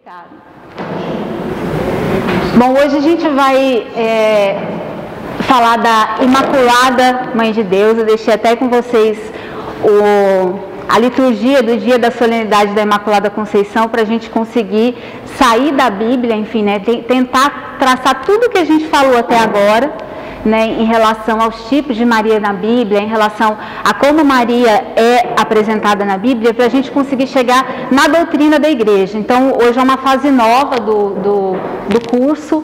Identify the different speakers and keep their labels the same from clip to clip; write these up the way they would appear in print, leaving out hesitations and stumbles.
Speaker 1: Obrigada. Bom, hoje a gente vai falar da Imaculada Mãe de Deus. Eu deixei até com vocês a liturgia do dia da solenidade da Imaculada Conceição, para a gente conseguir sair da Bíblia, enfim, né, tentar traçar tudo que a gente falou até agora, né, em relação aos tipos de Maria na Bíblia, em relação a como Maria é apresentada na Bíblia, para a gente conseguir chegar na doutrina da Igreja. Então, hoje é uma fase nova do curso.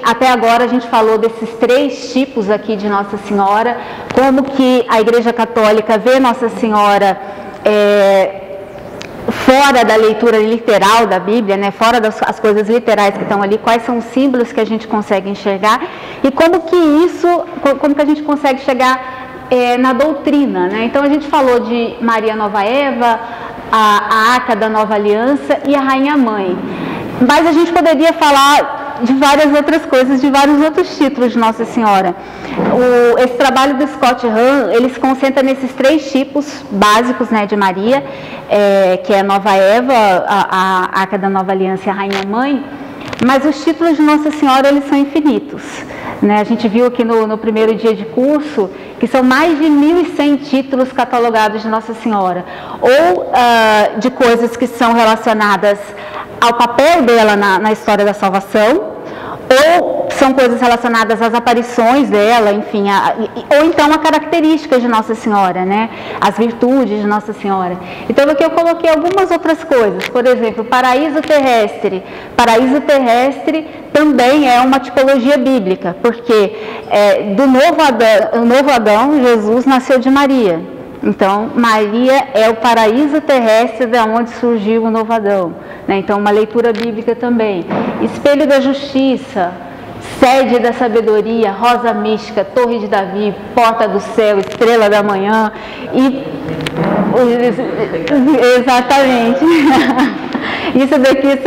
Speaker 1: Até agora a gente falou desses 3 tipos aqui de Nossa Senhora, como que a Igreja Católica vê Nossa Senhora fora da leitura literal da Bíblia, né, fora das coisas literais que estão ali, quais são os símbolos que a gente consegue enxergar e como que a gente consegue chegar na doutrina, né? Então a gente falou de Maria Nova Eva, a Arca da Nova Aliança e a Rainha Mãe, mas a gente poderia falar de várias outras coisas, de vários outros títulos de Nossa Senhora. Esse trabalho do Scott Hahn, ele se concentra nesses 3 tipos básicos, né, de Maria, que é a Nova Eva, a Arca da Nova Aliança e a Rainha Mãe, mas os títulos de Nossa Senhora, eles são infinitos, né? A gente viu aqui no primeiro dia de curso que são mais de 1.100 títulos catalogados de Nossa Senhora, ou de coisas que são relacionadas ao papel dela na história da salvação, ou são coisas relacionadas às aparições dela, enfim, ou então a características de Nossa Senhora, né? As virtudes de Nossa Senhora. Então aqui eu coloquei algumas outras coisas, por exemplo, paraíso terrestre. Paraíso terrestre também é uma tipologia bíblica, porque do novo Adão, Jesus nasceu de Maria. Então, Maria é o paraíso terrestre de onde surgiu o novo Adão, né? Então, uma leitura bíblica também. Espelho da justiça, sede da sabedoria, rosa mística, torre de Davi, porta do céu, estrela da manhã e... Exatamente. Isso daqui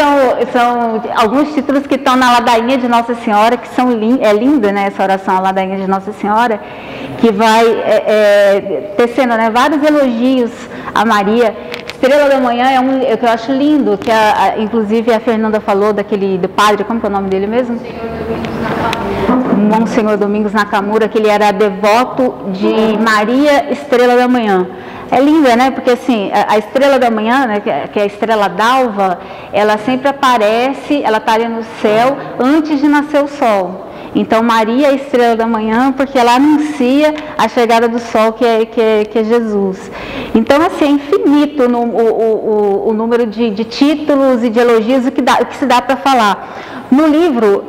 Speaker 1: são alguns títulos que estão na ladainha de Nossa Senhora, que são linda, né, essa oração, a ladainha de Nossa Senhora, que vai tecendo, né, vários elogios a Maria. Estrela da Manhã é que eu acho lindo, que inclusive a Fernanda falou do padre, como que é o nome dele mesmo? Monsenhor Domingos Nakamura, que ele era devoto de Maria Estrela da Manhã. É linda, né? Porque assim, a estrela da manhã, né, que é a estrela d'alva, ela sempre aparece, ela está ali no céu antes de nascer o sol. Então Maria é a estrela da manhã porque ela anuncia a chegada do sol, que é Jesus. Então assim, é infinito o número de títulos e de elogios que se dá para falar. No livro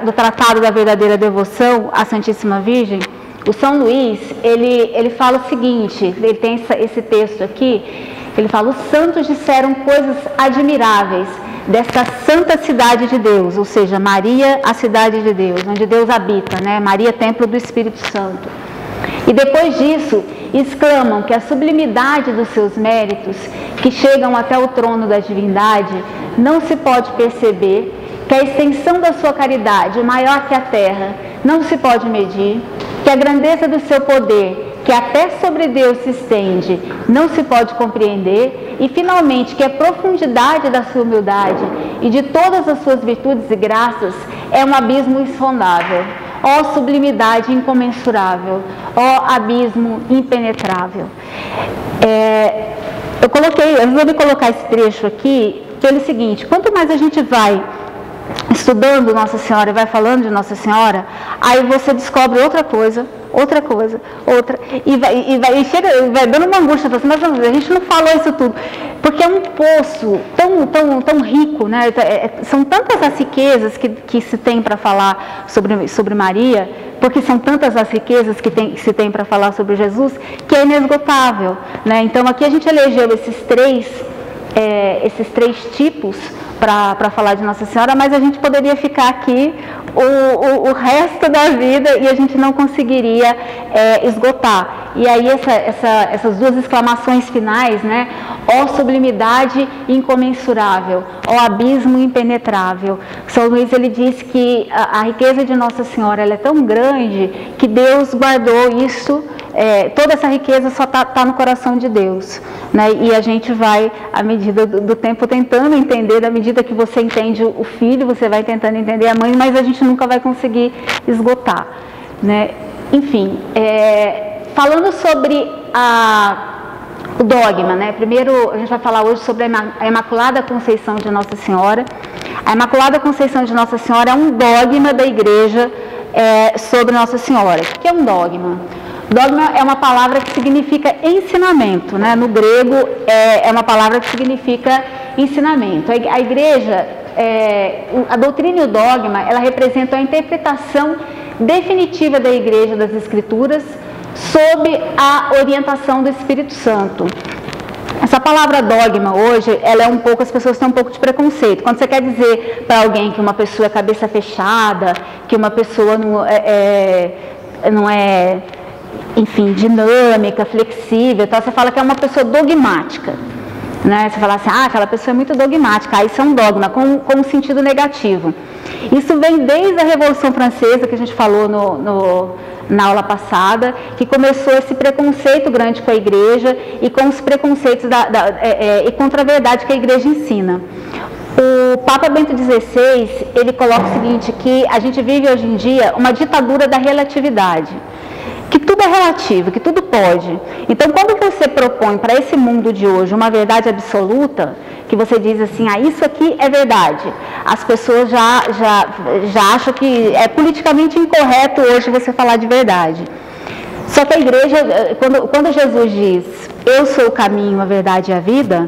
Speaker 1: do Tratado da Verdadeira Devoção à Santíssima Virgem, o São Luís, ele fala o seguinte, ele tem esse texto aqui, ele fala: os santos disseram coisas admiráveis desta santa cidade de Deus, ou seja, Maria, a cidade de Deus, onde Deus habita, né? Maria, templo do Espírito Santo. E depois disso, exclamam que a sublimidade dos seus méritos, que chegam até o trono da divindade, não se pode perceber, que a extensão da sua caridade, maior que a terra, não se pode medir, que a grandeza do seu poder, que até sobre Deus se estende, não se pode compreender, e finalmente que a profundidade da sua humildade e de todas as suas virtudes e graças é um abismo insondável. Ó sublimidade incomensurável, ó abismo impenetrável. Eu resolvi colocar esse trecho aqui, pelo seguinte: quanto mais a gente vai estudando Nossa Senhora e vai falando de Nossa Senhora, aí você descobre outra coisa, e vai dando uma angústia, assim, mas a gente não falou isso tudo, porque é um poço tão rico, né? São tantas as riquezas que se tem para falar sobre Maria, porque são tantas as riquezas que se tem para falar sobre Jesus, que é inesgotável, né? Então aqui a gente elegeu esses três tipos para falar de Nossa Senhora, mas a gente poderia ficar aqui o resto da vida e a gente não conseguiria esgotar. E aí essas 2 exclamações finais, né? Ó sublimidade incomensurável, ó abismo impenetrável. São Luís, ele diz que a riqueza de Nossa Senhora, ela é tão grande que Deus guardou isso toda essa riqueza só está no coração de Deus, né? E a gente vai, à medida do tempo, tentando entender, à medida que você entende o filho, você vai tentando entender a mãe, mas a gente nunca vai conseguir esgotar, né? Enfim, falando sobre o dogma, né? Primeiro a gente vai falar hoje sobre a Imaculada Conceição de Nossa Senhora. A Imaculada Conceição de Nossa Senhora é um dogma da Igreja sobre Nossa Senhora. O que é um dogma? Dogma é uma palavra que significa ensinamento, né? No grego é uma palavra que significa ensinamento. A Igreja, a doutrina e o dogma, ela representa a interpretação definitiva da Igreja das Escrituras sob a orientação do Espírito Santo. Essa palavra dogma hoje, as pessoas têm um pouco de preconceito. Quando você quer dizer para alguém que uma pessoa é cabeça fechada, que uma pessoa não é, enfim, dinâmica, flexível, então você fala que é uma pessoa dogmática, né? Você fala assim, aquela pessoa é muito dogmática, isso é um dogma, com um sentido negativo. Isso vem desde a Revolução Francesa, que a gente falou na aula passada, que começou esse preconceito grande com a Igreja e com os preconceitos e contra a verdade que a Igreja ensina. O Papa Bento XVI, ele coloca o seguinte, que a gente vive hoje em dia uma ditadura da relatividade, que tudo é relativo, que tudo pode. Então, quando você propõe para esse mundo de hoje uma verdade absoluta, que você diz assim, isso aqui é verdade, as pessoas já acham que é politicamente incorreto hoje você falar de verdade. Só que a Igreja, quando Jesus diz, eu sou o caminho, a verdade e a vida,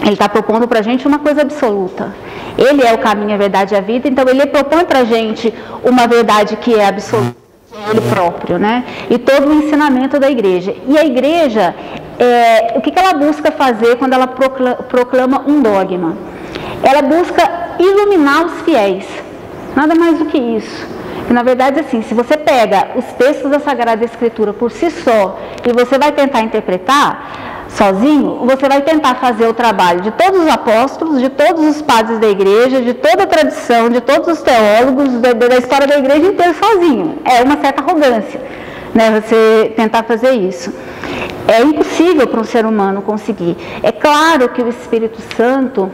Speaker 1: ele está propondo para a gente uma coisa absoluta. Ele é o caminho, a verdade e a vida, então ele propõe para a gente uma verdade que é absoluta. Ele próprio, né? E todo o ensinamento da Igreja. E a Igreja, o que ela busca fazer quando ela proclama um dogma? Ela busca iluminar os fiéis, nada mais do que isso. E, na verdade, assim, se você pega os textos da Sagrada Escritura por si só e você vai tentar interpretar sozinho, você vai tentar fazer o trabalho de todos os apóstolos, de todos os padres da Igreja, de toda a tradição, de todos os teólogos, da história da Igreja inteira sozinho. É uma certa arrogância, né, você tentar fazer isso. É impossível para um ser humano conseguir. É claro que o Espírito Santo,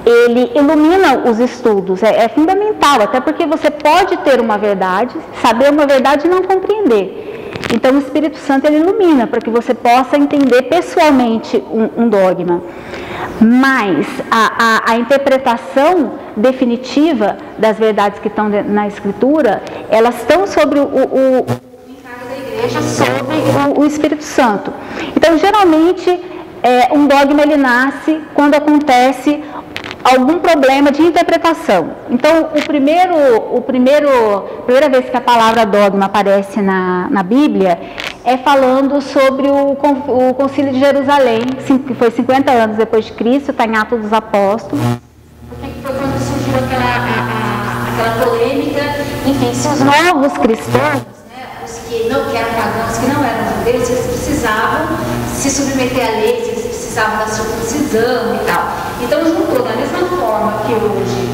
Speaker 1: ele ilumina os estudos, é fundamental, até porque você pode ter uma verdade, saber uma verdade e não compreender. Então o Espírito Santo, ele ilumina para que você possa entender pessoalmente um dogma. Mas a interpretação definitiva das verdades que estão na Escritura, elas estão sobre o encargo da Igreja, sobre o Espírito Santo. Então, geralmente, um dogma ele nasce quando acontece algum problema de interpretação. Então, a primeira vez que a palavra dogma aparece na Bíblia é falando sobre o Concílio de Jerusalém, que foi 50 anos depois de Cristo, está em Atos dos Apóstolos. Porque foi quando surgiu aquela polêmica, enfim, se os novos cristãos, né, os que eram pagãos, que não eram judeus, eles precisavam se submeter à lei, eles precisavam da circuncisão e tal. Então juntou, da mesma forma que hoje,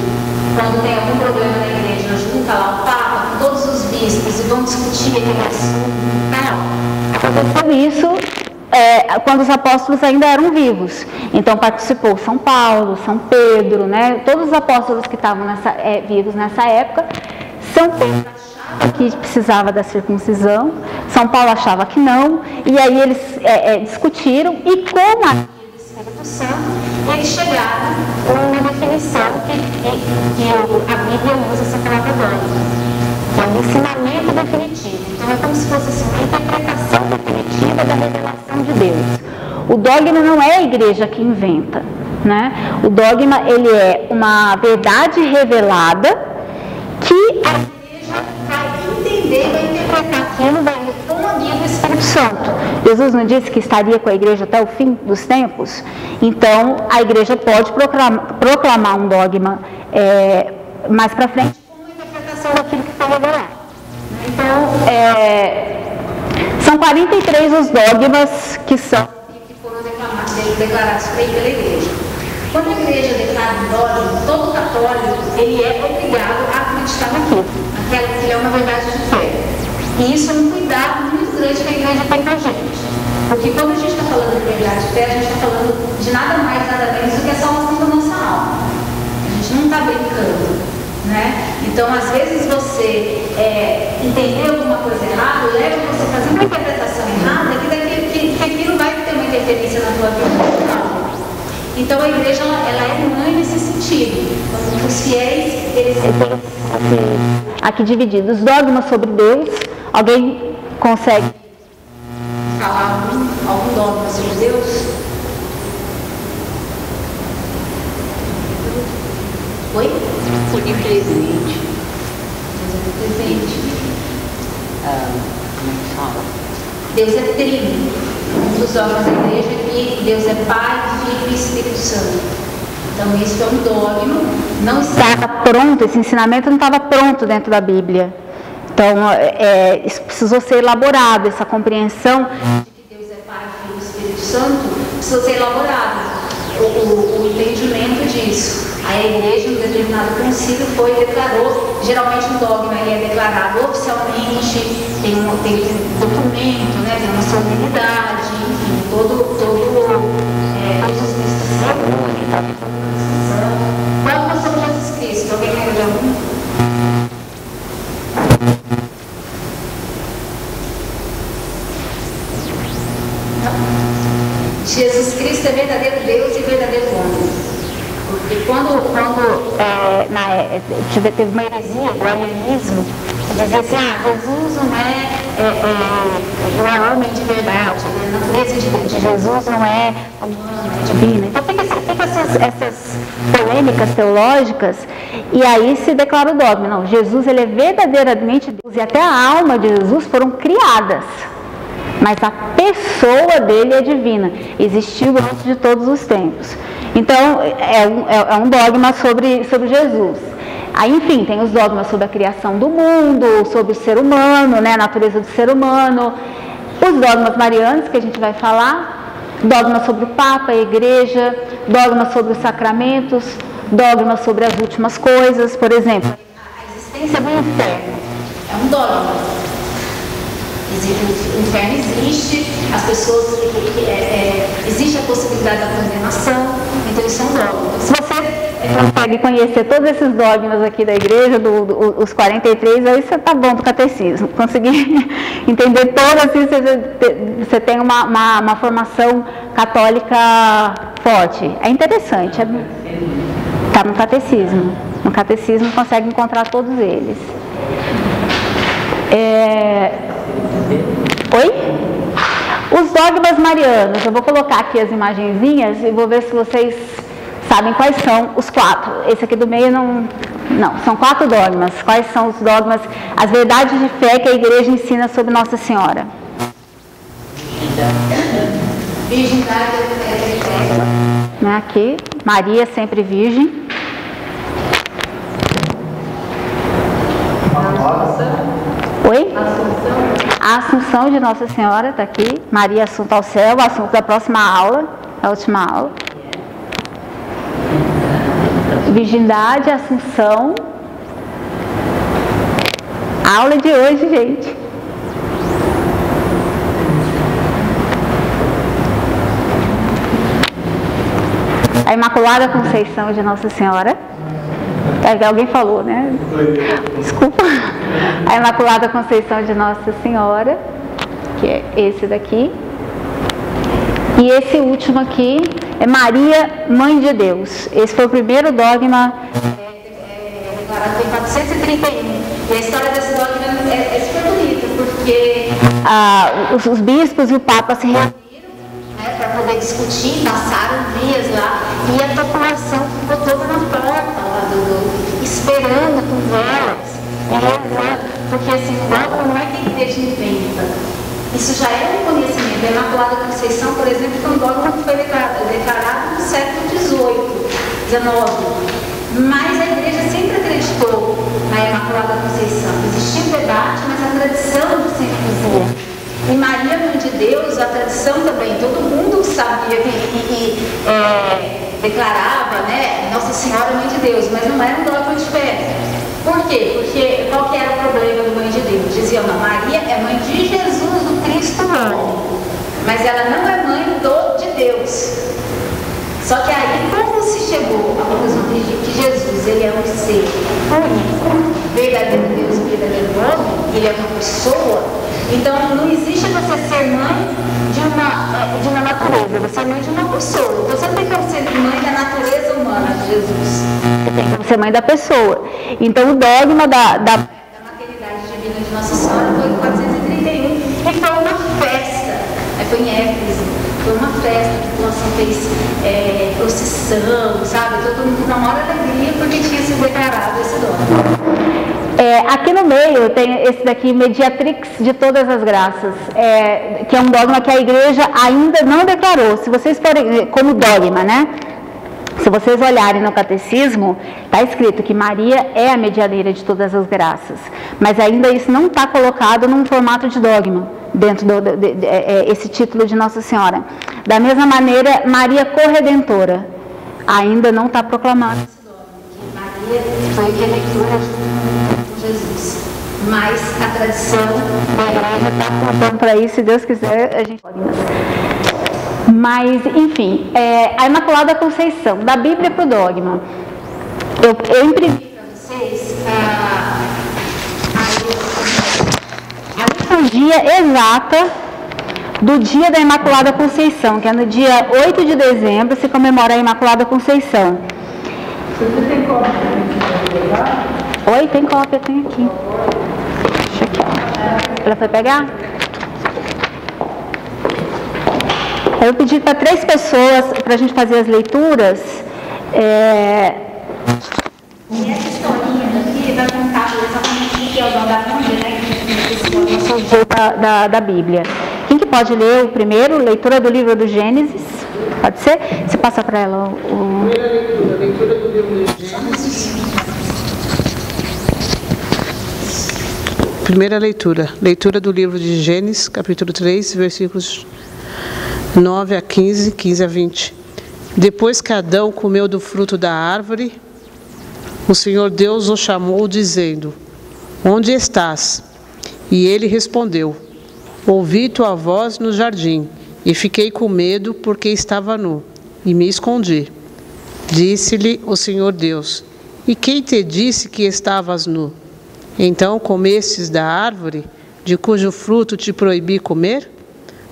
Speaker 1: quando tem algum problema na Igreja, junta lá o Papa com todos os bispos e vão discutir aquele assunto. Não, aconteceu isso quando os apóstolos ainda eram vivos. Então participou São Paulo, São Pedro, né? Todos os apóstolos que estavam vivos nessa época. São Pedro achava que precisava da circuncisão, São Paulo achava que não, e aí eles discutiram, e com a Espírito Santo, eles chegaram a uma definição que a Bíblia usa essa palavra dogma, que é um ensinamento definitivo. Então é como se fosse assim, uma interpretação definitiva da revelação de Deus. O dogma não é a Igreja que inventa, né? O dogma, ele é uma verdade revelada que a Igreja vai entender, vai interpretar aquilo, com a guia do Espírito Santo. Jesus não disse que estaria com a Igreja até o fim dos tempos? Então, a Igreja pode proclamar um dogma mais para frente com a interpretação daquilo que foi revelado. Então, são 43 os dogmas que foram declarados pela Igreja. Quando a Igreja declara um dogma, todo católico ele é obrigado a acreditar naquilo, aquela que é uma verdade de fé. E isso é um cuidado muito grande que a igreja tem pra gente. Porque quando a gente está falando de liberdade de fé, a gente está falando de nada mais, nada menos do que a salvação da nossa alma. A gente não está brincando, né? Então, às vezes você entender alguma coisa errada, leva você a fazer uma interpretação errada, que aquilo vai ter uma interferência na tua vida. Então, a igreja ela é mãe nesse sentido. Os fiéis, eles aqui divididos. Dogmas sobre Deus. Alguém consegue falar algum dogma sobre Deus? Oi?
Speaker 2: Onipresente.
Speaker 1: Deus é onipresente.
Speaker 2: Como é que fala?
Speaker 1: Deus é trino. Um dos dogmas da igreja é que Deus é Pai, Filho e Espírito Santo. Então isso é um dogma. Não estava pronto, esse ensinamento não estava pronto dentro da Bíblia. Então isso precisou ser elaborado, essa compreensão de que Deus é Pai, Filho e Espírito Santo precisou ser elaborado. O entendimento disso. Aí a igreja, em um determinado concílio, declarou, geralmente um dogma ele é declarado oficialmente, tem um documento, né, tem uma solenidade, enfim, todos os cristãos. Dogma sobre Jesus Cristo, alguém lembra de algum? Jesus Cristo é verdadeiro Deus e verdadeiro homem. Porque quando teve uma heresia, o arianismo, dizia assim, Jesus não é homem de verdade, a natureza de Jesus não é humana, é divina. Então fica essas polêmicas teológicas, e aí se declara o dogma. Não, Jesus ele é verdadeiramente Deus, e até a alma de Jesus foram criadas. Mas a pessoa dele é divina, existiu antes de todos os tempos. Então, é um dogma sobre Jesus. Aí, enfim, tem os dogmas sobre a criação do mundo, sobre o ser humano, né, a natureza do ser humano, os dogmas marianos, que a gente vai falar, dogmas sobre o Papa, a Igreja, dogmas sobre os sacramentos, dogmas sobre as últimas coisas, por exemplo. A existência do inferno é um dogma. O inferno existe, as pessoas, existe a possibilidade da condenação, então isso é um dogma. Se você consegue conhecer todos esses dogmas aqui da igreja, os 43, aí você está bom do catecismo. Conseguir entender todos, assim, você tem uma formação católica forte. É interessante, está no catecismo. No catecismo consegue encontrar todos eles. Oi? Os dogmas marianos, eu vou colocar aqui as imagenzinhas e vou ver se vocês sabem quais são os 4. Esse aqui do meio não, são 4 dogmas. Quais são os dogmas, as verdades de fé que a igreja ensina sobre Nossa Senhora? Virgindade é aqui, Maria sempre virgem. Oi? A Assunção de Nossa Senhora está aqui. Maria Assunta ao céu, o assunto da próxima aula, a última aula. Virgindade, Assunção. A aula de hoje, gente. A Imaculada Conceição de Nossa Senhora. Alguém falou, né? Desculpa. A Imaculada Conceição de Nossa Senhora, que é esse daqui. E esse último aqui é Maria, Mãe de Deus. Esse foi o primeiro dogma declarado em 431. E a história desse dogma é super bonita, porque os bispos e o Papa se reuniram, né, para poder discutir, passaram dias lá, e a população ficou toda na porta lá esperando com velas, porque assim, o dogma não é que a igreja inventa. Isso já é um conhecimento. A Imaculada Conceição, por exemplo, foi um dogma que foi declarado no século XVIII, XIX. Mas a igreja sempre acreditou na Imaculada Conceição. Existia um debate, mas a tradição sempre dizia. E Maria, Mãe de Deus, a tradição também, todo mundo sabia que declarava, né, Nossa Senhora, Mãe de Deus, mas não era um dogma de fé.
Speaker 3: Por quê? Porque qual que era o problema do mãe de Deus? Diziam, não, Maria é mãe de Jesus, o Cristo homem, mas ela não é mãe de Deus. Só que aí, quando se chegou à conclusão de que Jesus ele é um ser único, verdadeiro Deus e verdadeiro homem, ele é uma pessoa, então não existe você ser mãe de uma natureza, você é mãe de uma pessoa. Você não tem como ser mãe da natureza humana de Jesus.
Speaker 1: Você tem como ser mãe da pessoa. Então o dogma da
Speaker 3: maternidade divina de Nossa Senhora foi em 431, e foi uma festa. Foi em Éfeso, foi uma festa, a população fez procissão, sabe? Todo mundo na maior alegria porque tinha sido declarado esse dogma.
Speaker 1: Aqui no meio tem esse daqui, Mediatrix de Todas as Graças, que é um dogma que a igreja ainda não declarou. Se vocês forem, como dogma, né? Se vocês olharem no catecismo, está escrito que Maria é a medianeira de todas as graças, mas ainda isso não está colocado num formato de dogma, dentro esse título de Nossa Senhora. Da mesma maneira, Maria Corredentora, ainda não está proclamado.
Speaker 3: Maria foi releitura com Jesus, mas a tradição
Speaker 1: da igreja está apontando para isso, se Deus quiser, a gente pode. Mas, enfim, a Imaculada Conceição, da Bíblia para o dogma. Eu imprimi para vocês a liturgia exata do dia da Imaculada Conceição, que é no dia 8 de dezembro, se comemora a Imaculada Conceição.
Speaker 4: Você tem cópia?
Speaker 1: Oi, tem cópia, tem aqui. Deixa aqui. Ela foi pegar? Eu pedi para 3 pessoas para a gente fazer as leituras.
Speaker 3: E essa historinha aqui vai contar exatamente o que é o dom da Bíblia, né?
Speaker 1: Da Bíblia. Quem que pode ler o primeiro? Leitura do livro do Gênesis. Pode ser? Você passa para ela o...
Speaker 4: Leitura do livro do Gênesis. Primeira leitura. Leitura do livro de Gênesis, capítulo 3, versículos 9 a 15, 15 a 20. Depois que Adão comeu do fruto da árvore, o Senhor Deus o chamou, dizendo: Onde estás? E ele respondeu: Ouvi tua voz no jardim, e fiquei com medo, porque estava nu, e me escondi. Disse-lhe o Senhor Deus: E quem te disse que estavas nu? Então comestes da árvore, de cujo fruto te proibi comer?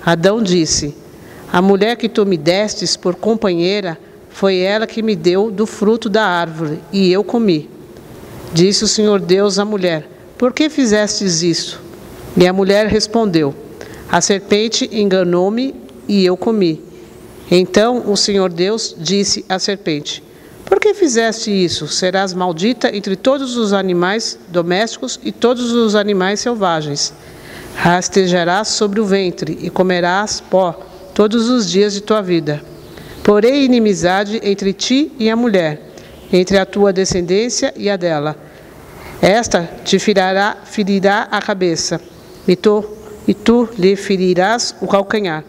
Speaker 4: Adão disse: A mulher que tu me destes por companheira, foi ela que me deu do fruto da árvore, e eu comi. Disse o Senhor Deus à mulher: Por que fizestes isso? E a mulher respondeu: A serpente enganou-me, e eu comi. Então o Senhor Deus disse à serpente: Por que fizeste isso? Serás maldita entre todos os animais domésticos e todos os animais selvagens. Rastejarás sobre o ventre e comerás pó todos os dias de tua vida. Porém inimizade entre ti e a mulher, entre a tua descendência e a dela. Esta te ferirá a cabeça, e tu lhe ferirás o calcanhar.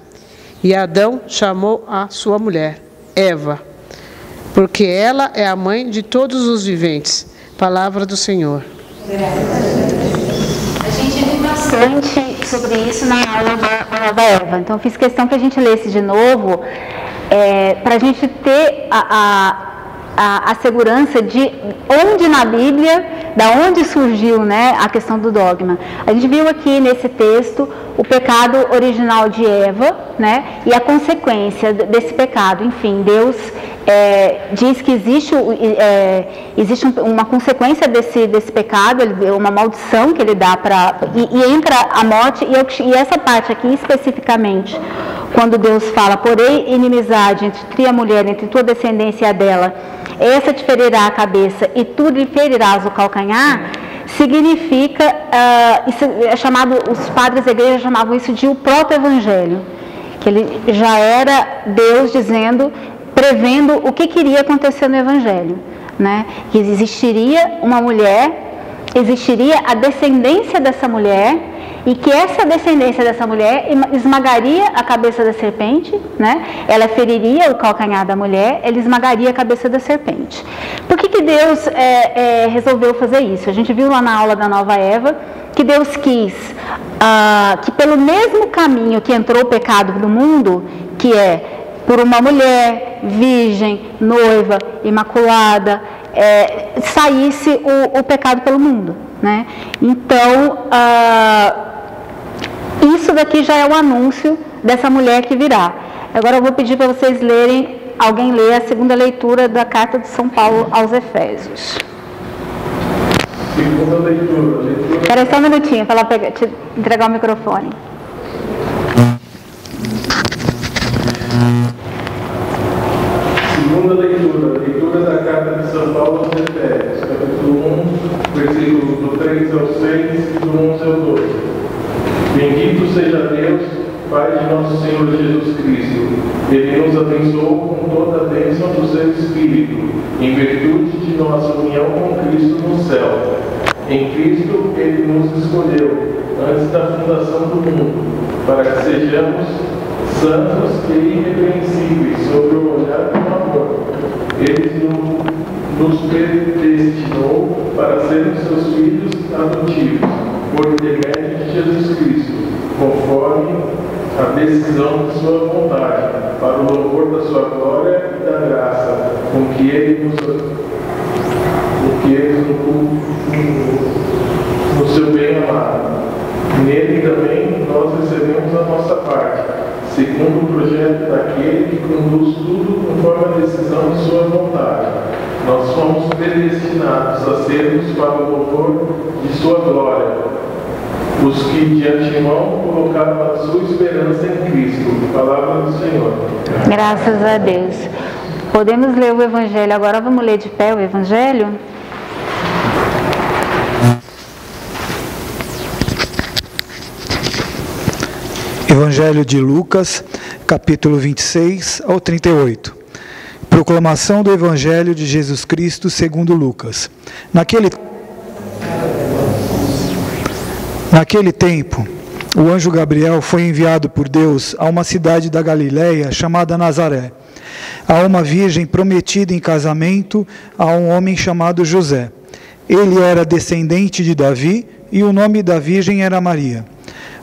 Speaker 4: E Adão chamou a sua mulher, Eva, porque ela é a mãe de todos os viventes. Palavra do Senhor.
Speaker 3: A gente viu bastante sobre isso na aula da Eva. Então, eu fiz questão que a gente lesse de novo, para a gente ter a segurança de onde na Bíblia, da onde surgiu, né, a questão do dogma. A gente viu aqui nesse texto o pecado original de Eva, né, e a consequência desse pecado. Enfim, Deus diz que existe uma consequência desse pecado, uma maldição que ele dá e entra a morte, e essa parte aqui especificamente, quando Deus fala: porém inimizade entre a mulher, entre tua descendência e a dela, essa te ferirá a cabeça e tu lhe ferirás o calcanhar, significa, isso é chamado, os padres da igreja chamavam isso de o proto-evangelho, que ele já era Deus dizendo, prevendo o que iria acontecer no evangelho, né? Que existiria uma mulher, existiria a descendência dessa mulher, e que essa descendência dessa mulher esmagaria a cabeça da serpente, né? Ela feriria o calcanhar da mulher, ela esmagaria a cabeça da serpente.
Speaker 1: Por que Deus resolveu fazer isso? A gente viu lá na aula da Nova Eva que Deus quis que pelo mesmo caminho que entrou o pecado no mundo, que é por uma mulher virgem, noiva, imaculada, saísse o pecado pelo mundo, né? Então, isso daqui já é o anúncio dessa mulher que virá. Agora eu vou pedir para vocês lerem, alguém lê a segunda leitura da carta de São Paulo aos Efésios.
Speaker 5: Segunda leitura.
Speaker 1: Espera aí só um minutinho para ela te entregar o microfone.
Speaker 5: Segunda leitura. Leitura da carta de São Paulo aos Efésios, capítulo 1, versículos do 3 ao 6 e do 11 ao 12. Bendito seja Deus, Pai de nosso Senhor Jesus Cristo. Ele nos abençoou com toda a bênção do seu Espírito, em virtude de nossa união com Cristo no céu. Em Cristo, Ele nos escolheu, antes da fundação do mundo, para que sejamos santos e irrepreensíveis sob o olhar do amor. Ele nos predestinou para sermos seus filhos adotivos, por intermédio de Jesus Cristo, conforme a decisão de sua vontade, para o louvor da sua glória e da graça, com que Ele no seu bem amado. Nele também nós recebemos a nossa parte, segundo o projeto daquele que conduz tudo conforme a decisão de sua vontade. Nós fomos predestinados a sermos para o louvor de sua glória, os que de antemão colocaram a sua esperança em Cristo. Palavra do Senhor.
Speaker 1: Graças a Deus. Podemos ler o Evangelho. Agora vamos ler de pé o Evangelho?
Speaker 6: Evangelho de Lucas, capítulo 26 ao 38. Proclamação do Evangelho de Jesus Cristo segundo Lucas. Naquele tempo, o anjo Gabriel foi enviado por Deus a uma cidade da Galileia chamada Nazaré, a uma virgem prometida em casamento a um homem chamado José. Ele era descendente de Davi e o nome da virgem era Maria.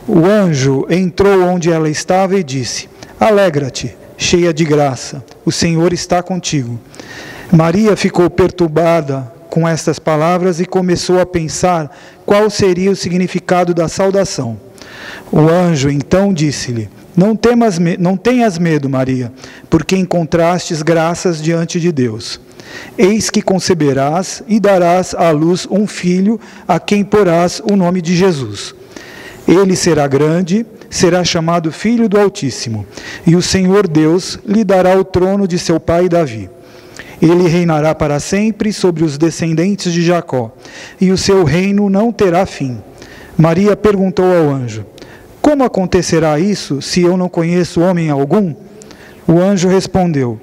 Speaker 6: O anjo entrou onde ela estava e disse: Alegra-te, cheia de graça, o Senhor está contigo. Maria ficou perturbada com estas palavras e começou a pensar qual seria o significado da saudação. O anjo então disse-lhe: Não tenhas medo, Maria, porque encontrastes graças diante de Deus. Eis que conceberás e darás à luz um filho, a quem porás o nome de Jesus. Ele será grande, será chamado Filho do Altíssimo, e o Senhor Deus lhe dará o trono de seu pai Davi. Ele reinará para sempre sobre os descendentes de Jacó, e o seu reino não terá fim. Maria perguntou ao anjo: Como acontecerá isso, se eu não conheço homem algum? O anjo respondeu: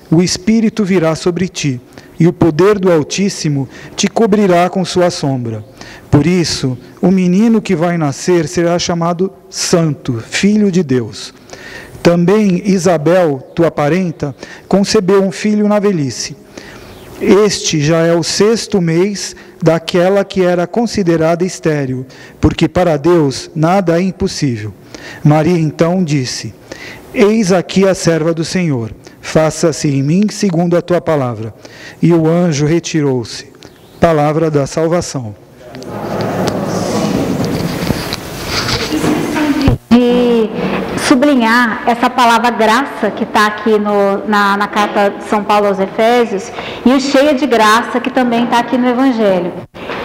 Speaker 6: O Espírito virá sobre ti, e o poder do Altíssimo te cobrirá com sua sombra. Por isso, o menino que vai nascer será chamado Santo, Filho de Deus. Também Isabel, tua parenta, concebeu um filho na velhice. Este já é o 6º mês daquela que era considerada estéril, porque para Deus nada é impossível. Maria então disse: Eis aqui a serva do Senhor, faça-se em mim segundo a tua palavra. E o anjo retirou-se. Palavra da salvação.
Speaker 1: De sublinhar essa palavra graça que está aqui na carta de São Paulo aos Efésios e o cheia de graça que também está aqui no Evangelho.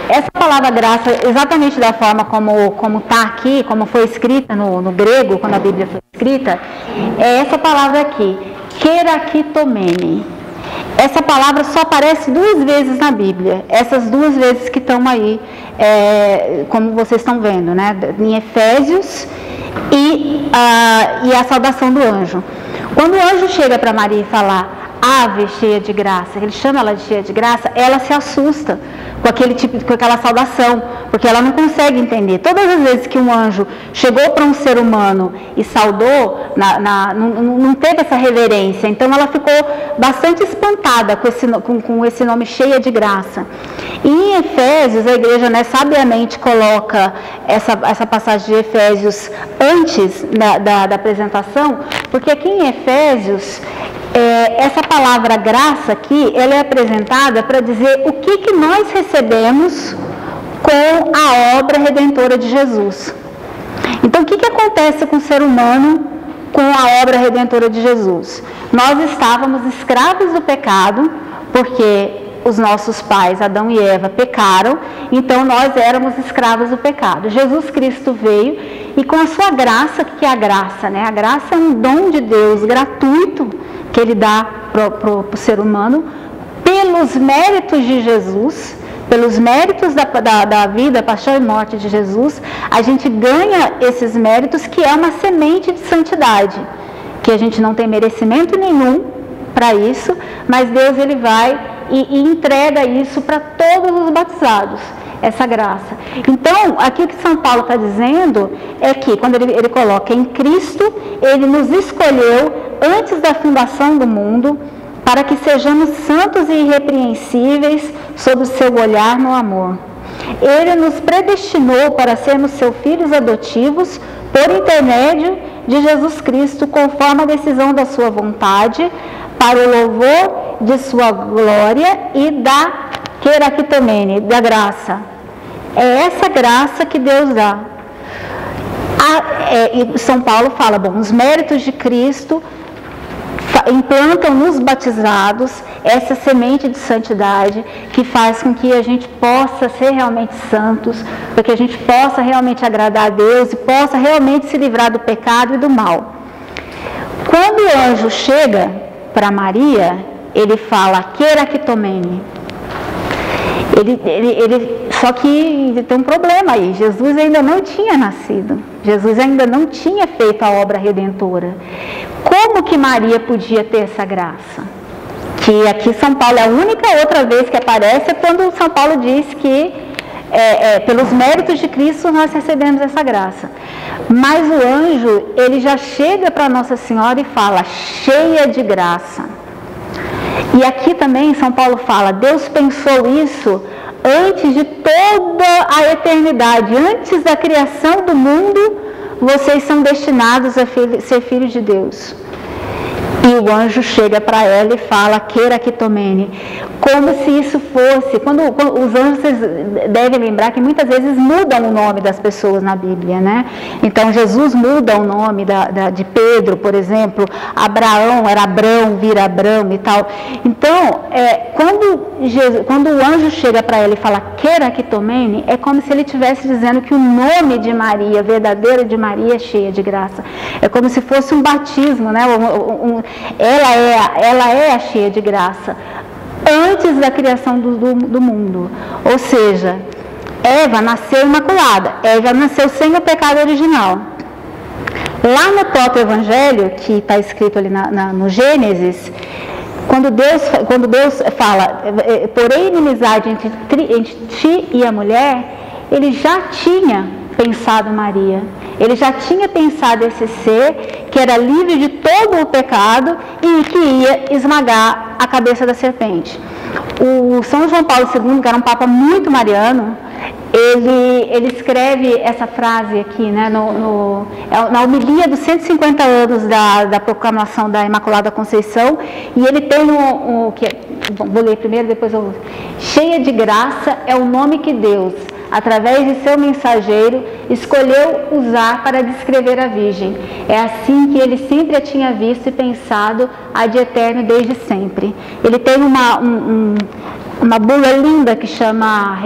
Speaker 1: Essa palavra graça, exatamente da forma como está aqui, como foi escrita no grego, quando a Bíblia foi escrita, é essa palavra aqui, kerakitomene. Essa palavra só aparece 2 vezes na Bíblia, essas 2 vezes que estão aí, como vocês estão vendo, né? Em Efésios e a saudação do anjo. Quando o anjo chega para Maria e fala: ave cheia de graça, ele chama ela de cheia de graça, ela se assusta com aquela saudação, porque ela não consegue entender. Todas as vezes que um anjo chegou para um ser humano e saudou, não teve essa reverência, então ela ficou bastante espantada com esse nome cheia de graça. E em Efésios, a igreja, né, sabiamente coloca essa passagem de Efésios antes da apresentação, porque aqui em Efésios, essa palavra graça aqui, ela é apresentada para dizer o que nós recebemos com a obra redentora de Jesus. Então, o que acontece com o ser humano com a obra redentora de Jesus? Nós estávamos escravos do pecado, porque os nossos pais, Adão e Eva, pecaram, então nós éramos escravos do pecado. Jesus Cristo veio e com a sua graça, o que é a graça? Né? A graça é um dom de Deus gratuito que Ele dá para o ser humano, pelos méritos de Jesus, pelos méritos da vida, paixão e morte de Jesus, a gente ganha esses méritos, que é uma semente de santidade, que a gente não tem merecimento nenhum para isso, mas Deus ele vai e entrega isso para todos os batizados, essa graça. Então, aqui o que São Paulo está dizendo é que, quando ele coloca em Cristo, Ele nos escolheu antes da fundação do mundo, para que sejamos santos e irrepreensíveis sob o seu olhar no amor. Ele nos predestinou para sermos seus filhos adotivos por intermédio de Jesus Cristo, conforme a decisão da sua vontade, para o louvor de sua glória e da queractomene, da graça. É essa graça que Deus dá. E São Paulo fala, os méritos de Cristo implantam nos batizados essa semente de santidade que faz com que a gente possa ser realmente santos, para que a gente possa realmente agradar a Deus e possa realmente se livrar do pecado e do mal. Quando o anjo chega para Maria, ele fala, queractomene. Só que tem um problema aí, Jesus ainda não tinha nascido, Jesus ainda não tinha feito a obra redentora. Como que Maria podia ter essa graça? Que aqui São Paulo, é a única outra vez que aparece é quando São Paulo diz que pelos méritos de Cristo nós recebemos essa graça. Mas o anjo, ele já chega para Nossa Senhora e fala, cheia de graça. E aqui também São Paulo fala, Deus pensou isso antes de toda a eternidade, antes da criação do mundo, vocês são destinados a ser filhos de Deus. E o anjo chega para ela e fala, queractomene, como se isso fosse, quando os anjos, vocês devem lembrar que muitas vezes mudam o nome das pessoas na Bíblia, né? Então Jesus muda o nome de Pedro, por exemplo, Abraão, era Abrão, vira Abrão e tal. Então, quando o anjo chega para ela e fala, queractomene, é como se ele estivesse dizendo que o nome de Maria, verdadeiro de Maria, é cheia de graça. É como se fosse um batismo, né? Ela é a cheia de graça, antes da criação do mundo. Ou seja, Eva nasceu imaculada, Eva nasceu sem o pecado original. Lá no próprio Evangelho, que está escrito ali no Gênesis, quando Deus fala, porém inimizade entre ti e a mulher, ele já tinha pensado Maria. Ele já tinha pensado esse ser que era livre de todo o pecado e que ia esmagar a cabeça da serpente. O São João Paulo II, que era um papa muito mariano, ele escreve essa frase aqui, né, na homilia dos 150 anos da proclamação da Imaculada Conceição, e ele tem vou ler primeiro, depois eu vou. Cheia de graça é o nome que Deus, através de seu mensageiro, escolheu usar para descrever a Virgem. É assim que ele sempre a tinha visto e pensado, a de eterno desde sempre. Ele tem uma bula linda que chama a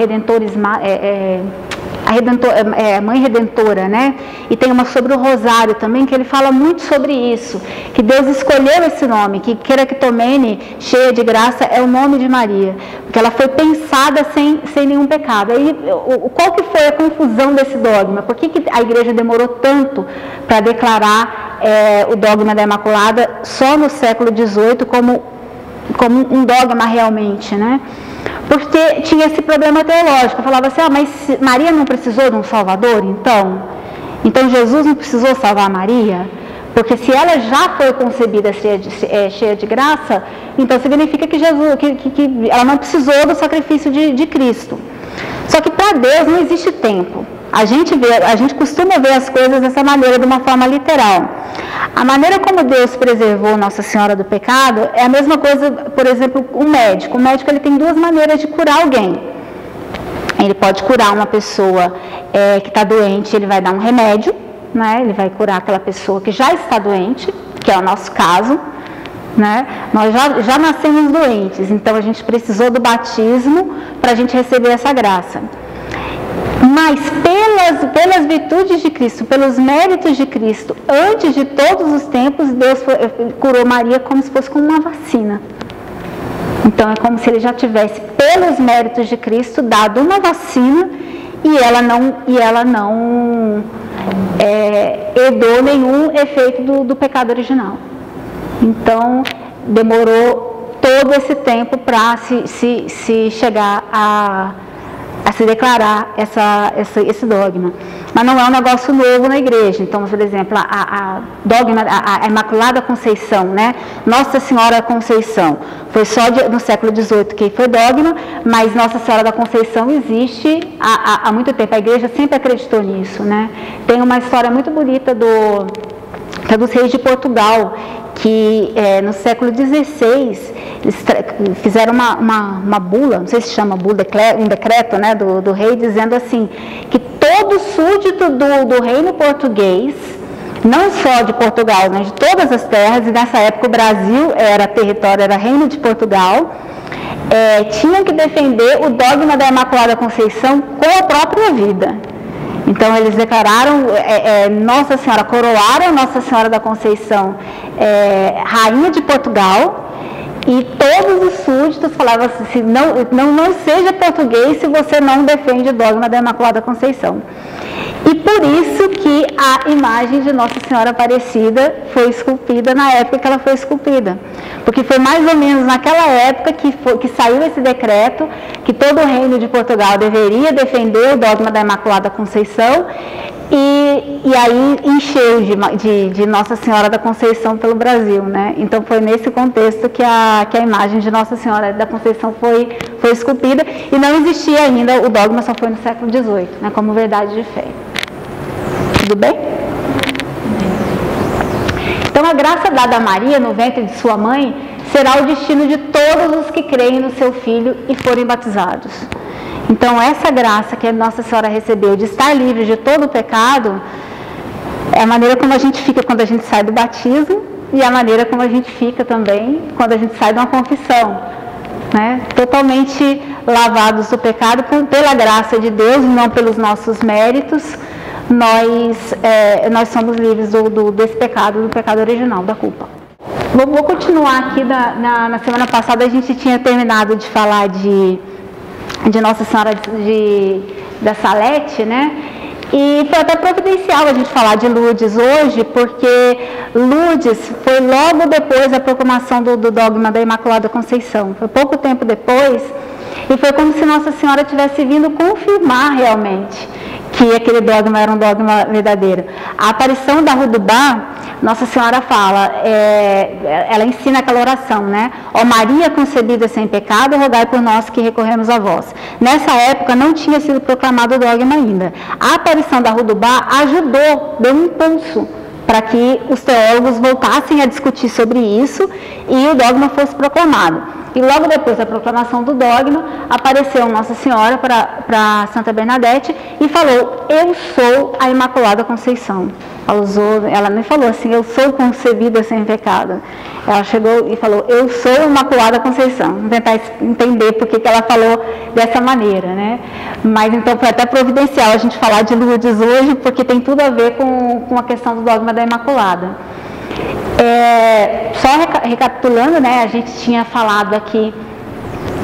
Speaker 1: Mãe Redentora, né? E tem uma sobre o Rosário também, que ele fala muito sobre isso, que Deus escolheu esse nome, que queractomene, cheia de graça, é o nome de Maria, porque ela foi pensada sem nenhum pecado. Aí, qual que foi a confusão desse dogma? Por que a igreja demorou tanto para declarar o dogma da Imaculada só no século XVIII como como um dogma realmente, né? Porque tinha esse problema teológico. Eu falava assim, mas Maria não precisou de um Salvador, então Jesus não precisou salvar Maria? Porque se ela já foi concebida cheia de graça, então significa que ela não precisou do sacrifício de Cristo. Só que para Deus não existe tempo. A gente costuma ver as coisas dessa maneira, de uma forma literal. A maneira como Deus preservou Nossa Senhora do pecado é a mesma coisa, por exemplo, um médico. O médico ele tem duas maneiras de curar alguém. Ele pode curar uma pessoa que está doente, ele vai dar um remédio, né? Ele vai curar aquela pessoa que já está doente, que é o nosso caso. Né? Nós já nascemos doentes, então a gente precisou do batismo para a gente receber essa graça. Mas pelas virtudes de Cristo, pelos méritos de Cristo, antes de todos os tempos, Deus curou Maria como se fosse como uma vacina. Então é como se ele já tivesse, pelos méritos de Cristo, dado uma vacina e ela não herdou nenhum efeito do pecado original. Então, demorou todo esse tempo para se chegar a se declarar esse dogma. Mas não é um negócio novo na igreja. Então, por exemplo, a Imaculada Conceição, né? Nossa Senhora da Conceição, foi só no século XVIII que foi dogma, mas Nossa Senhora da Conceição existe há muito tempo. A igreja sempre acreditou nisso, né? Tem uma história muito bonita dos reis de Portugal, que no século XVI eles fizeram uma bula, não sei se chama bula, um decreto, né, do rei, dizendo assim, que todo súdito do reino português, não só de Portugal, mas de todas as terras, e nessa época o Brasil era reino de Portugal, tinham que defender o dogma da Imaculada Conceição com a própria vida. Então eles declararam Nossa Senhora, coroaram Nossa Senhora da Conceição rainha de Portugal, e todos os súditos falavam assim, não seja português se você não defende o dogma da Imaculada Conceição. E por isso que a imagem de Nossa Senhora Aparecida foi esculpida na época que ela foi esculpida. Porque foi mais ou menos naquela época que saiu esse decreto, que todo o reino de Portugal deveria defender o dogma da Imaculada Conceição, e aí encheu de Nossa Senhora da Conceição pelo Brasil, né? Então foi nesse contexto que a imagem de Nossa Senhora da Conceição foi esculpida, e não existia ainda, o dogma só foi no século XVIII, né, como verdade de fé. Tudo bem? Então a graça dada a Maria no ventre de sua mãe será o destino de todos os que creem no seu Filho e forem batizados. Então essa graça que a Nossa Senhora recebeu de estar livre de todo o pecado é a maneira como a gente fica quando a gente sai do batismo, e a maneira como a gente fica também quando a gente sai de uma confissão, né? Totalmente lavados do pecado pela graça de Deus, não pelos nossos méritos. Nós somos livres desse pecado, do pecado original, da culpa. Vou continuar aqui. Na semana passada a gente tinha terminado de falar de Nossa Senhora da Salete, né? E foi até providencial a gente falar de Lourdes hoje, porque Lourdes foi logo depois da proclamação do dogma da Imaculada Conceição. Foi pouco tempo depois, e foi como se Nossa Senhora tivesse vindo confirmar realmente que aquele dogma era um dogma verdadeiro. A aparição da Rudubá, Nossa Senhora fala, ela ensina aquela oração, né? Ó Maria concebida sem pecado, rogai por nós que recorremos a vós. Nessa época não tinha sido proclamado o dogma ainda. A aparição da Rudubá ajudou, deu um impulso para que os teólogos voltassem a discutir sobre isso e o dogma fosse proclamado. E logo depois da proclamação do dogma, apareceu Nossa Senhora para Santa Bernadette e falou, eu sou a Imaculada Conceição. Ela nem falou assim, eu sou concebida sem pecado. Ela chegou e falou, eu sou a Imaculada Conceição. Vamos tentar entender por que ela falou dessa maneira, né? Mas então foi até providencial a gente falar de Lourdes hoje, porque tem tudo a ver com a questão do dogma da Imaculada. Só recapitulando, né, a gente tinha falado aqui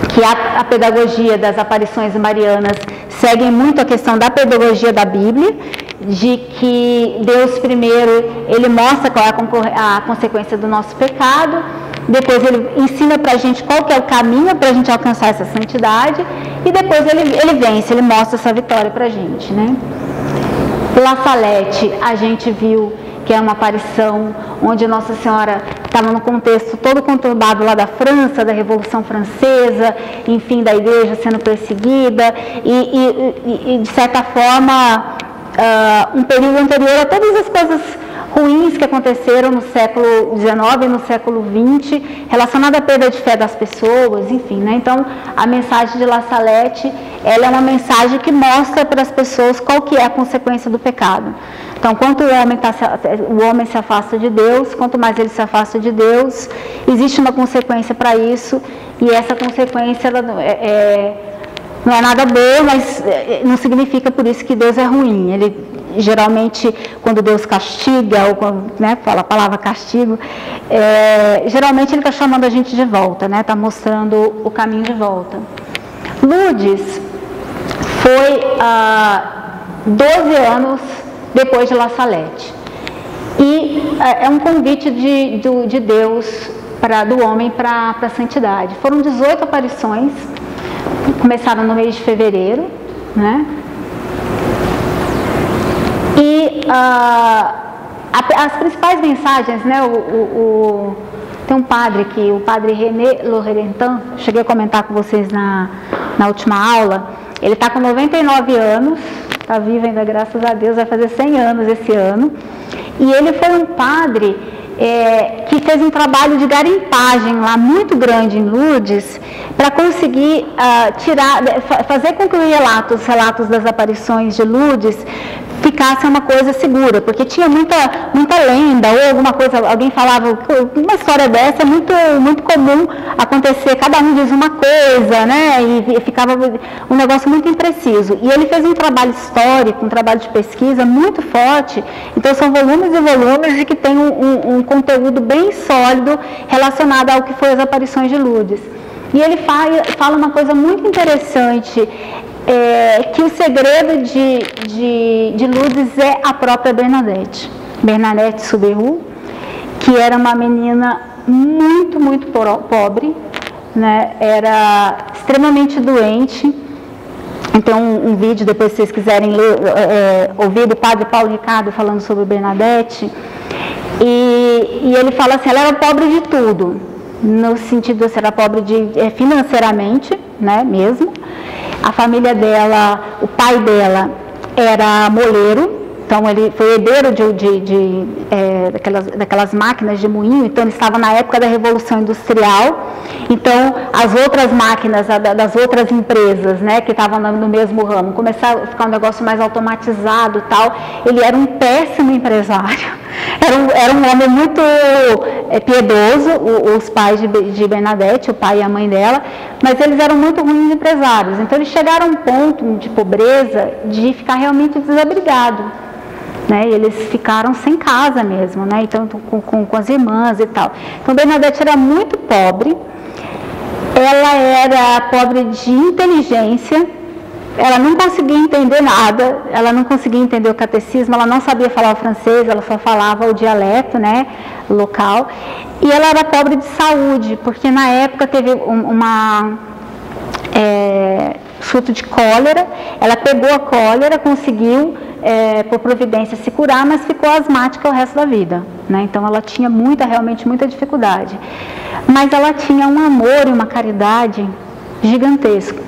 Speaker 1: que a pedagogia das aparições marianas segue muito a questão da pedagogia da Bíblia, de que Deus primeiro, ele mostra qual é a consequência do nosso pecado, depois ele ensina para a gente qual que é o caminho para a gente alcançar essa santidade, e depois ele vence, ele mostra essa vitória para a gente, né? La Salette, a gente viu que é uma aparição onde Nossa Senhora estava no contexto todo conturbado lá da França, da Revolução Francesa, enfim, da igreja sendo perseguida, e de certa forma, um período anterior a todas as coisas ruins que aconteceram no século XIX e no século XX, relacionada à perda de fé das pessoas, enfim, né? Então, a mensagem de La Salette, ela é uma mensagem que mostra para as pessoas qual que é a consequência do pecado. Então, quanto o homem se afasta de Deus, quanto mais ele se afasta de Deus, existe uma consequência para isso, e essa consequência ela não é nada boa, mas não significa por isso que Deus é ruim. Ele geralmente, quando Deus castiga, ou quando, né, fala a palavra castigo, geralmente ele está chamando a gente de volta, né, está mostrando o caminho de volta. Lourdes foi 12 anos depois de La Salette, e é um convite de Deus, do homem para a santidade. Foram 18 aparições, começaram no mês de fevereiro, né? E as principais mensagens, né? Tem um padre aqui, o padre René Laurentin, cheguei a comentar com vocês na última aula. Ele está com 99 anos, está vivo ainda, graças a Deus, vai fazer 100 anos esse ano. E ele foi um padre que fez um trabalho de garimpagem lá muito grande em Lourdes, para conseguir fazer com que os relatos das aparições de Lourdes ficasse uma coisa segura, porque tinha muita lenda, ou alguma coisa, alguém falava, uma história dessa é muito comum acontecer, cada um diz uma coisa, né, e ficava um negócio muito impreciso. E ele fez um trabalho histórico, um trabalho de pesquisa muito forte, então são volumes e volumes de que tem um conteúdo bem sólido relacionado ao que foi as aparições de Lourdes. E ele fala uma coisa muito interessante, que o segredo de Lourdes é a própria Bernadette Soubirous, que era uma menina muito pobre, né? Era extremamente doente. Então, um vídeo, depois se vocês quiserem ler, ouvir do padre Paulo Ricardo falando sobre Bernadette, e ele fala assim, ela era pobre de tudo, no sentido de ser pobre financeiramente, né, mesmo. A família dela, o pai dela era moleiro, então ele foi herdeiro daquelas máquinas de moinho, então ele estava na época da Revolução Industrial, então as outras máquinas das outras empresas, né, que estavam no mesmo ramo, começaram a ficar um negócio mais automatizado e tal. Ele era um péssimo empresário, era um homem muito piedoso, os pais de Bernadette, o pai e a mãe dela, mas eles eram muito ruins empresários, então eles chegaram a um ponto de pobreza de ficar realmente desabrigado. Né, e eles ficaram sem casa mesmo, né, então com as irmãs e tal. Então Bernadette era muito pobre, ela era pobre de inteligência, ela não conseguia entender nada, ela não conseguia entender o catecismo, ela não sabia falar o francês, ela só falava o dialeto, né, local, e ela era pobre de saúde, porque na época teve surto de cólera, ela pegou a cólera, conseguiu por providência se curar, mas ficou asmática o resto da vida, né? Então ela tinha realmente muita dificuldade, mas ela tinha um amor e uma caridade gigantesco,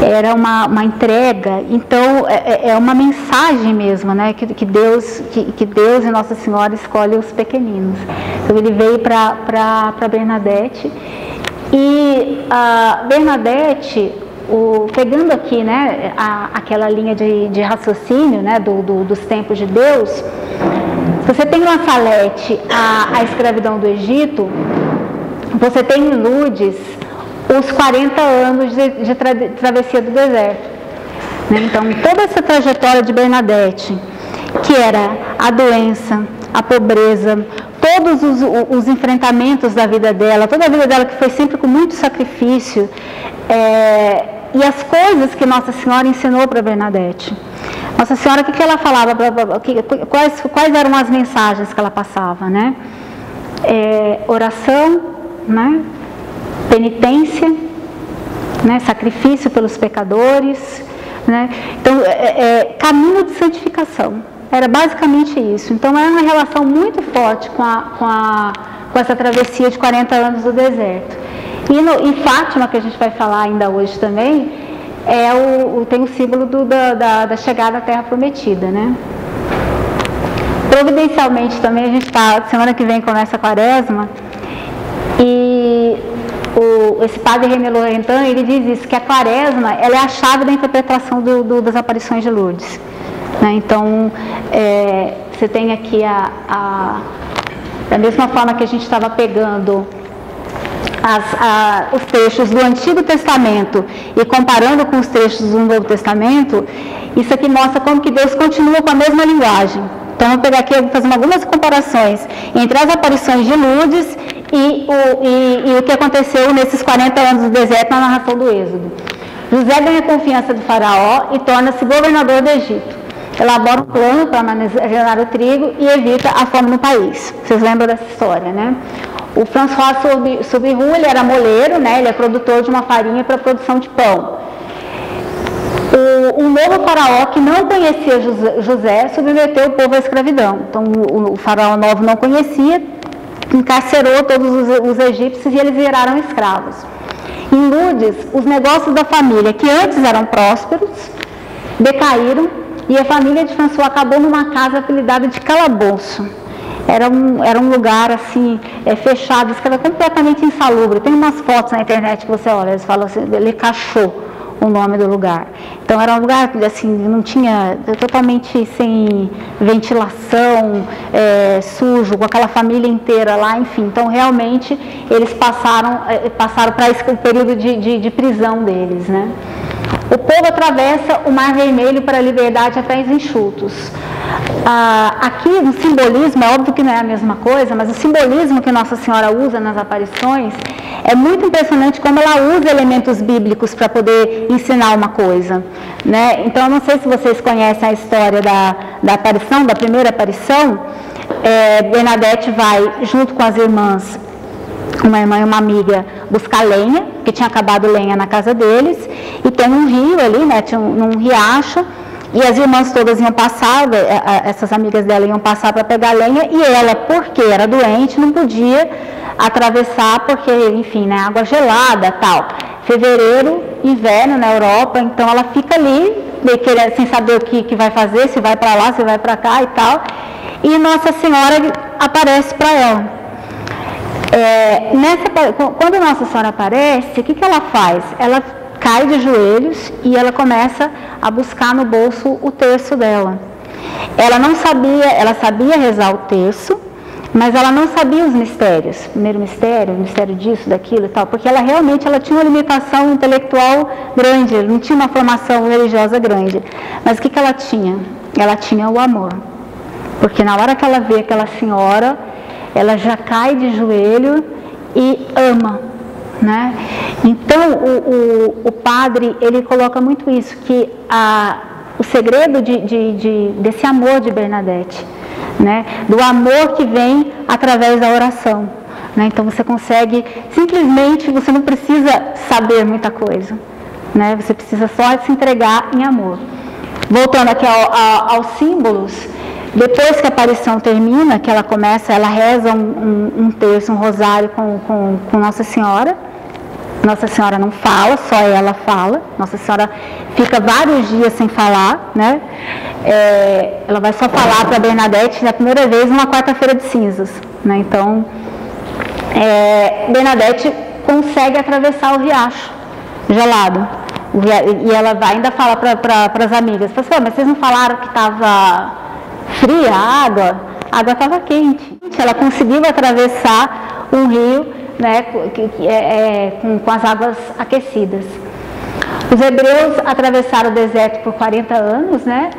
Speaker 1: era uma entrega. Então é uma mensagem mesmo, né? Que Deus e Nossa Senhora escolhe os pequeninos. Então ele veio para Bernadette, e a Bernadette, pegando aqui, né, aquela linha de raciocínio, né, dos tempos de Deus, você tem La Salette, a escravidão do Egito, você tem em Lourdes os 40 anos de travessia do deserto, né? Então toda essa trajetória de Bernadette, que era a doença, a pobreza, todos os enfrentamentos da vida dela, toda a vida dela que foi sempre com muito sacrifício, e as coisas que Nossa Senhora ensinou para Bernadette. Nossa Senhora, o que ela falava, quais eram as mensagens que ela passava, né? oração, né? Penitência, né? Sacrifício pelos pecadores, né? Então, caminho de santificação. Era basicamente isso. Então, era uma relação muito forte com essa travessia de 40 anos do deserto. E em Fátima, que a gente vai falar ainda hoje também, tem o símbolo da chegada à Terra Prometida, né? Providencialmente também, a gente está, semana que vem começa a Quaresma, e esse padre René Laurentin, ele diz isso, que a Quaresma, ela é a chave da interpretação das aparições de Lourdes, né? Então, você tem aqui da mesma forma que a gente estava pegando os trechos do Antigo Testamento e comparando com os trechos do Novo Testamento, isso aqui mostra como que Deus continua com a mesma linguagem. Então, vou pegar aqui, vou fazer algumas comparações entre as aparições de Lourdes e o que aconteceu nesses 40 anos do deserto na narração do Êxodo. José ganha a confiança do faraó e torna-se governador do Egito. Elabora um plano para armazenar o trigo e evita a fome no país. Vocês lembram dessa história, né? O François Soubirous, ele era moleiro, né? Ele é produtor de uma farinha para a produção de pão. O novo faraó, que não conhecia José, submeteu o povo à escravidão. Então, o faraó novo não conhecia, encarcerou todos os egípcios e eles viraram escravos. Em Lourdes, os negócios da família, que antes eram prósperos, decaíram e a família de François acabou numa casa apelidada de calabouço. Era um lugar assim, fechado, que era completamente insalubre. Tem umas fotos na internet que você olha, eles falam assim, ele cachou o nome do lugar. Então era um lugar assim, não tinha, totalmente sem ventilação, sujo, com aquela família inteira lá, enfim. Então realmente eles passaram para esse período de prisão deles, né? O povo atravessa o Mar Vermelho para a liberdade a pés enxutos. Aqui no simbolismo, é óbvio que não é a mesma coisa, mas o simbolismo que Nossa Senhora usa nas aparições é muito impressionante como ela usa elementos bíblicos para poder ensinar uma coisa, né? Então, eu não sei se vocês conhecem a história da aparição, da primeira aparição. Bernadette vai, junto com as irmãs, uma irmã e uma amiga, buscar lenha, que tinha acabado lenha na casa deles, e tem um rio ali, né? Tinha um riacho, e as irmãs todas iam passar, essas amigas dela iam passar para pegar lenha, e ela, porque era doente, não podia atravessar, porque, enfim, né, água gelada, tal. Fevereiro, inverno na Europa, então ela fica ali, sem saber o que vai fazer, se vai para lá, se vai para cá e tal, e Nossa Senhora aparece para ela. Quando Nossa Senhora aparece, o que ela faz? Ela cai de joelhos e ela começa a buscar no bolso o terço dela. Ela sabia rezar o terço, mas ela não sabia os mistérios. Primeiro mistério, o mistério disso, daquilo e tal, porque ela realmente tinha uma limitação intelectual grande, não tinha uma formação religiosa grande. Mas o que ela tinha? Ela tinha o amor. Porque na hora que ela vê aquela senhora, ela já cai de joelho e ama, né? Então, o padre, ele coloca muito isso, que o segredo desse amor de Bernadette, né? Do amor que vem através da oração, né? Então, você consegue, simplesmente, você não precisa saber muita coisa, né? Você precisa só se entregar em amor. Voltando aqui aos símbolos, depois que a aparição termina, que ela começa, ela reza um terço, um rosário com Nossa Senhora. Nossa Senhora não fala, só ela fala. Nossa Senhora fica vários dias sem falar, né? Ela vai só falar para Bernadette na primeira vez numa quarta-feira de cinzas, né? Então, Bernadette consegue atravessar o riacho gelado. E ela ainda fala para as amigas, mas vocês não falaram que estava fria a água estava quente. Ela conseguiu atravessar um rio, né, com as águas aquecidas. Os hebreus atravessaram o deserto por 40 anos, né?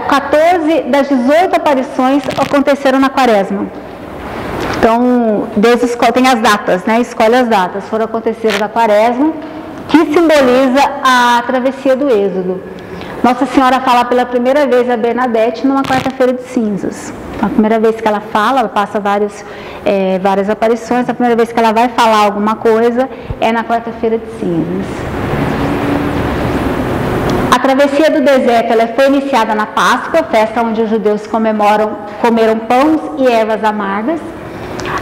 Speaker 1: 14 das 18 aparições aconteceram na Quaresma. Então, Deus tem as datas, né? Escolhe as datas. Foram acontecer na Quaresma, que simboliza a travessia do Êxodo. Nossa Senhora fala pela primeira vez a Bernadette numa quarta-feira de cinzas. A primeira vez que ela fala, ela passa várias aparições, a primeira vez que ela vai falar alguma coisa é na quarta-feira de cinzas. A travessia do deserto ela foi iniciada na Páscoa, festa onde os judeus comeram pães e ervas amargas.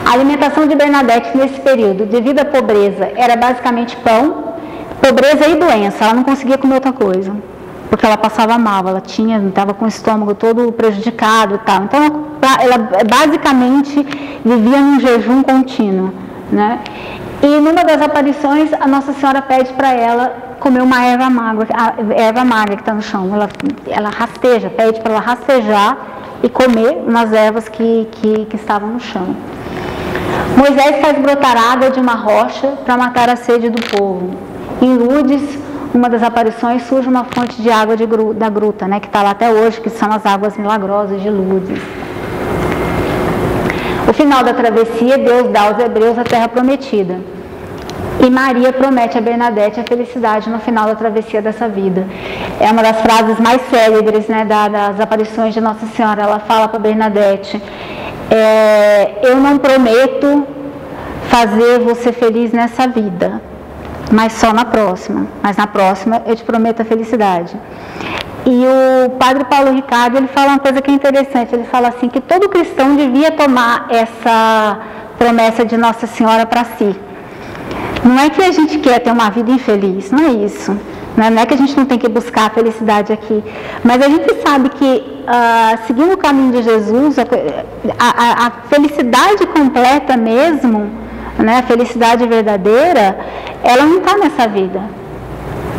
Speaker 1: A alimentação de Bernadette nesse período, devido à pobreza, era basicamente pão, pobreza e doença, ela não conseguia comer outra coisa. Porque ela passava mal, ela estava com o estômago todo prejudicado e tal. Então, ela basicamente vivia num jejum contínuo, né? E numa das aparições, a Nossa Senhora pede para ela comer uma erva amarga que está no chão. Ela rasteja, pede para ela rastejar e comer umas ervas que estavam no chão. Moisés faz brotar água de uma rocha para matar a sede do povo. Em Lourdes, uma das aparições, surge uma fonte de água da gruta, né, que está lá até hoje, que são as águas milagrosas de Lourdes. O final da travessia, Deus dá aos hebreus a terra prometida. E Maria promete a Bernadette a felicidade no final da travessia dessa vida. É uma das frases mais célebres, né, das aparições de Nossa Senhora. Ela fala para Bernadette, eu não prometo fazer você feliz nessa vida, mas só na próxima. Mas na próxima eu te prometo a felicidade. E o padre Paulo Ricardo, ele fala uma coisa que é interessante. Ele fala assim, que todo cristão devia tomar essa promessa de Nossa Senhora para si. Não é que a gente quer ter uma vida infeliz, não é isso. Não é que a gente não tem que buscar a felicidade aqui. Mas a gente sabe que, seguindo o caminho de Jesus, a felicidade completa mesmo, né, a felicidade verdadeira, ela não está nessa vida.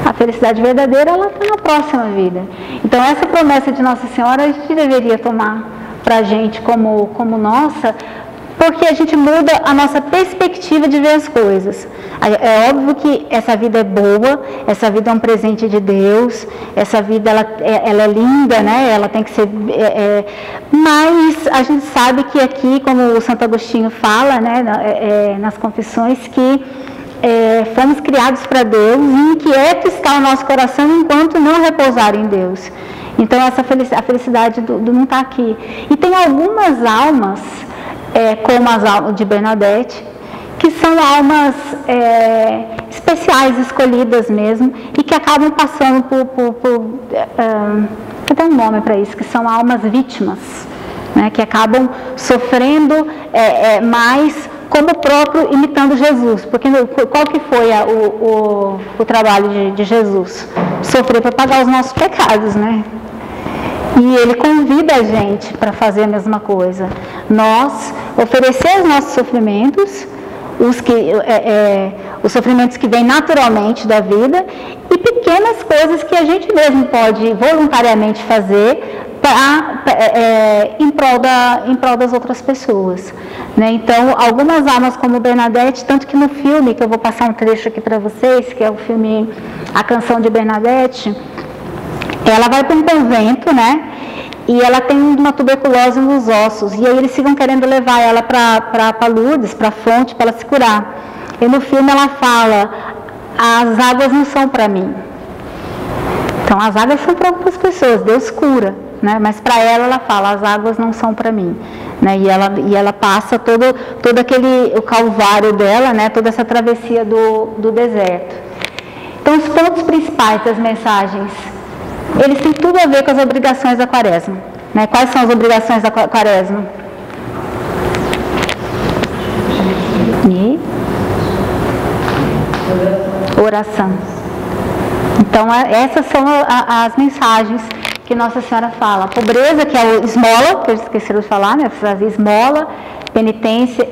Speaker 1: A felicidade verdadeira, ela está na próxima vida. Então, essa promessa de Nossa Senhora, a gente deveria tomar para a gente como nossa, porque a gente muda a nossa perspectiva de ver as coisas. É óbvio que essa vida é boa, essa vida é um presente de Deus, essa vida ela é linda, né? Ela tem que ser... mas a gente sabe que aqui, como o Santo Agostinho fala, né, nas confissões, que fomos criados para Deus e inquieto está o nosso coração enquanto não repousar em Deus. Então, a felicidade do não estar aqui. E tem algumas almas, como as almas de Bernadette, que são almas especiais, escolhidas mesmo, e que acabam passando tem um nome para isso, que são almas vítimas, né, que acabam sofrendo mais como o próprio imitando Jesus. Porque qual que foi o trabalho de Jesus? Sofrer para pagar os nossos pecados, né? E ele convida a gente para fazer a mesma coisa. Nós oferecer os nossos sofrimentos, os sofrimentos que vêm naturalmente da vida, e pequenas coisas que a gente mesmo pode voluntariamente fazer em prol das outras pessoas, né? Então, algumas almas como Bernadette, tanto que no filme, que eu vou passar um trecho aqui para vocês, que é o filme A Canção de Bernadette, ela vai para um convento, né? E ela tem uma tuberculose nos ossos, e aí eles ficam querendo levar ela para Lourdes, para a fonte, para ela se curar. E no filme ela fala, as águas não são para mim. Então, as águas são para outras pessoas, Deus cura, né? Mas para ela fala, as águas não são para mim, né? E ela passa todo o calvário dela, né? Toda essa travessia do deserto. Então, os pontos principais das mensagens, eles têm tudo a ver com as obrigações da Quaresma, né? Quais são as obrigações da Quaresma? Oração. Então, essas são as mensagens que Nossa Senhora fala. A pobreza, que é o esmola, que eu esqueci de falar, né? A frase esmola, penitência,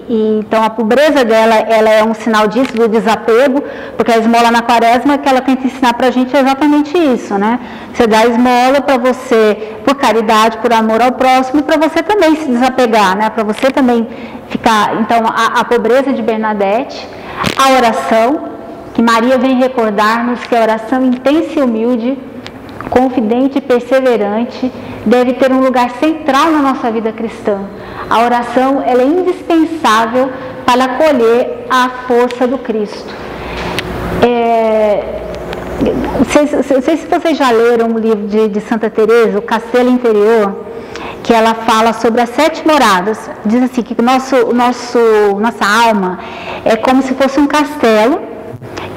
Speaker 1: então a pobreza dela, ela é um sinal disso, do desapego, porque a esmola na Quaresma, que ela tenta ensinar pra gente é exatamente isso, né? Você dá a esmola para você, por caridade, por amor ao próximo, e para você também se desapegar, né? Para você também ficar... Então, a pobreza de Bernadette, a oração, que Maria vem recordar-nos que a oração intensa e humilde, confidente e perseverante, deve ter um lugar central na nossa vida cristã. A oração, ela é indispensável para acolher a força do Cristo. Não sei se vocês já leram um livro de Santa Teresa, O Castelo Interior. que ela fala sobre as 7 moradas. Diz assim, que nossa alma é como se fosse um castelo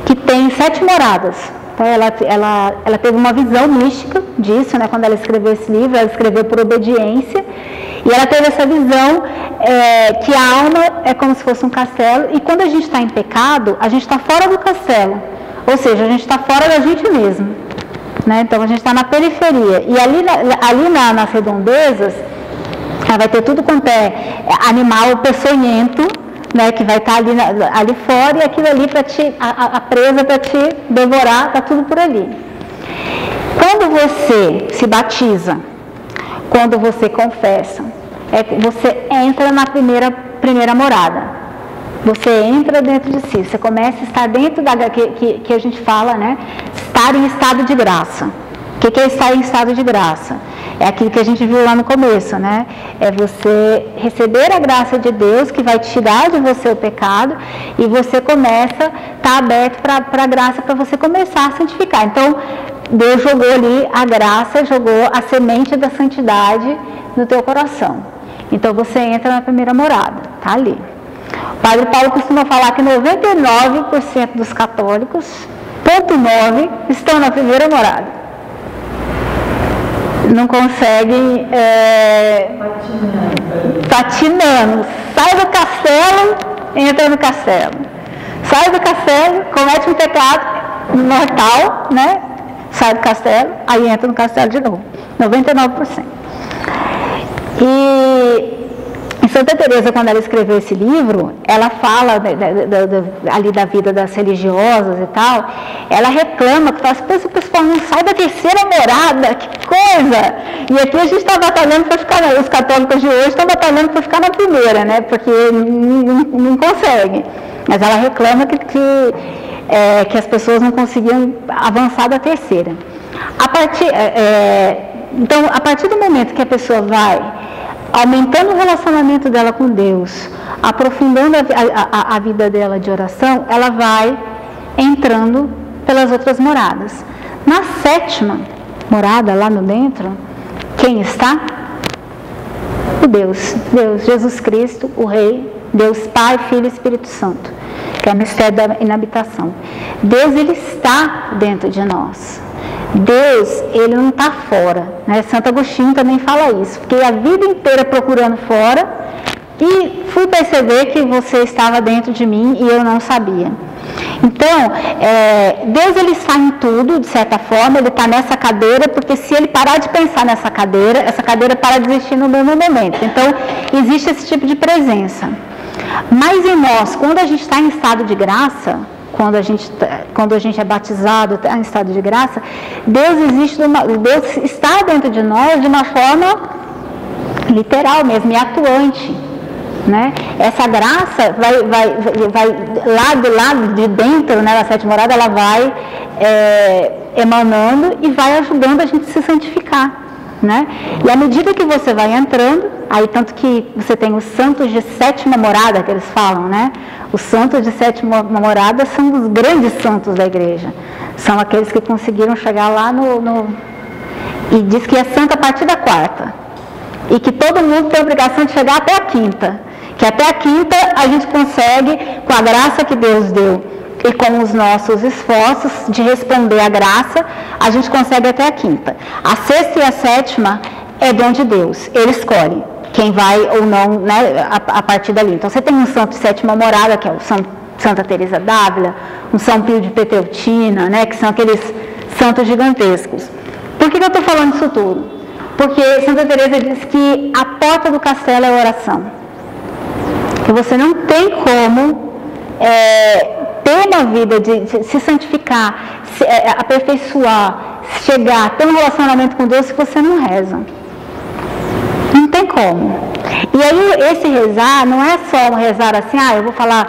Speaker 1: que tem 7 moradas. Então, ela teve uma visão mística disso, né? Quando ela escreveu esse livro, ela escreveu por obediência, e ela teve essa visão que a alma é como se fosse um castelo, e quando a gente está em pecado, a gente está fora do castelo, ou seja, a gente está fora da gente mesmo, né? Então a gente está na periferia, e ali nas redondezas, ela vai ter tudo quanto é animal peçonhento, né, que vai estar ali fora, e aquilo ali para a presa para te devorar, está tudo por ali. Quando você se batiza, quando você confessa, você entra na primeira morada. Você entra dentro de si, você começa a estar dentro que a gente fala, né, estar em estado de graça. O que é estar em estado de graça? É aquilo que a gente viu lá no começo, né? É você receber a graça de Deus, que vai tirar de você o pecado, e você começa a estar aberto para a graça, para você começar a santificar. Então, Deus jogou ali a graça, jogou a semente da santidade no teu coração. Então, você entra na primeira morada, tá ali. O Padre Paulo costuma falar que 99% dos católicos, 0,9%, estão na primeira morada. Não conseguem, patinando. Sai do castelo, entra no castelo. Sai do castelo, comete um pecado mortal, né? Sai do castelo, aí entra no castelo de novo. 99%. E Santa Teresa, quando ela escreveu esse livro, ela fala ali da vida das religiosas e tal, ela reclama, que fala assim, o pessoal não sai da terceira morada, que coisa! E aqui a gente está batalhando para ficar, os católicos de hoje estão batalhando para ficar na primeira, né? Porque não consegue. Mas ela reclama que as pessoas não conseguiam avançar da terceira. Então, a partir do momento que a pessoa vai aumentando o relacionamento dela com Deus, aprofundando a vida dela de oração, ela vai entrando pelas outras moradas. Na 7ª morada, lá no dentro, quem está? O Deus, Jesus Cristo, o Rei, Deus Pai, Filho e Espírito Santo, que é o mistério da inabitação. Deus, Ele está dentro de nós. Deus, Ele não está fora, né? Santo Agostinho também fala isso. Fiquei a vida inteira procurando fora e fui perceber que você estava dentro de mim e eu não sabia. Então, Deus, Ele está em tudo, de certa forma. Ele está nessa cadeira, porque se Ele parar de pensar nessa cadeira, essa cadeira para de existir no mesmo momento. Então, existe esse tipo de presença. Mas em nós, quando a gente está em estado de graça, quando a gente é batizado, está em estado de graça, Deus está dentro de nós de uma forma literal mesmo, e atuante, né? Essa graça vai lá do lado de dentro, né, da 7ª morada, ela vai emanando e vai ajudando a gente a se santificar, né? E à medida que você vai entrando, aí tanto que você tem os santos de 7ª morada, que eles falam, né? Os santos de 7ª morada são os grandes santos da igreja. São aqueles que conseguiram chegar lá e diz que é santo a partir da 4ª. E que todo mundo tem a obrigação de chegar até a 5ª. Que até a 5ª a gente consegue, com a graça que Deus deu e com os nossos esforços de responder à graça, a gente consegue até a 5ª. A 6ª e a 7ª é dom de Deus. Ele escolhe quem vai ou não, né, a partir dali. Então, você tem um santo de 7ª morada, que é o Santa Teresa d'Ávila, um São Pio de Pietrelcina, né, que são aqueles santos gigantescos. Por que eu estou falando isso tudo? Porque Santa Teresa diz que a porta do castelo é a oração. Que você não tem como ter uma vida de se santificar, aperfeiçoar, chegar, ter um relacionamento com Deus se você não reza. Não tem como. E aí esse rezar não é só um rezar assim, eu vou falar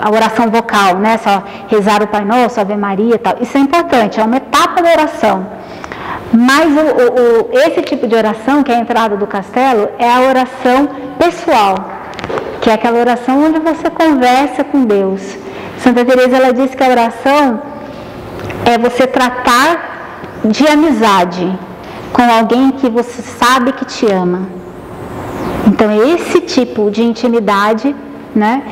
Speaker 1: a oração vocal, né? Só rezar o Pai Nosso, Ave Maria e tal. Isso é importante, é uma etapa da oração. Mas esse tipo de oração, que é a entrada do castelo, é a oração pessoal, que é aquela oração onde você conversa com Deus. Santa Teresa, ela diz que a oração é você tratar de amizade com alguém que você sabe que te ama. Então, é esse tipo de intimidade, né?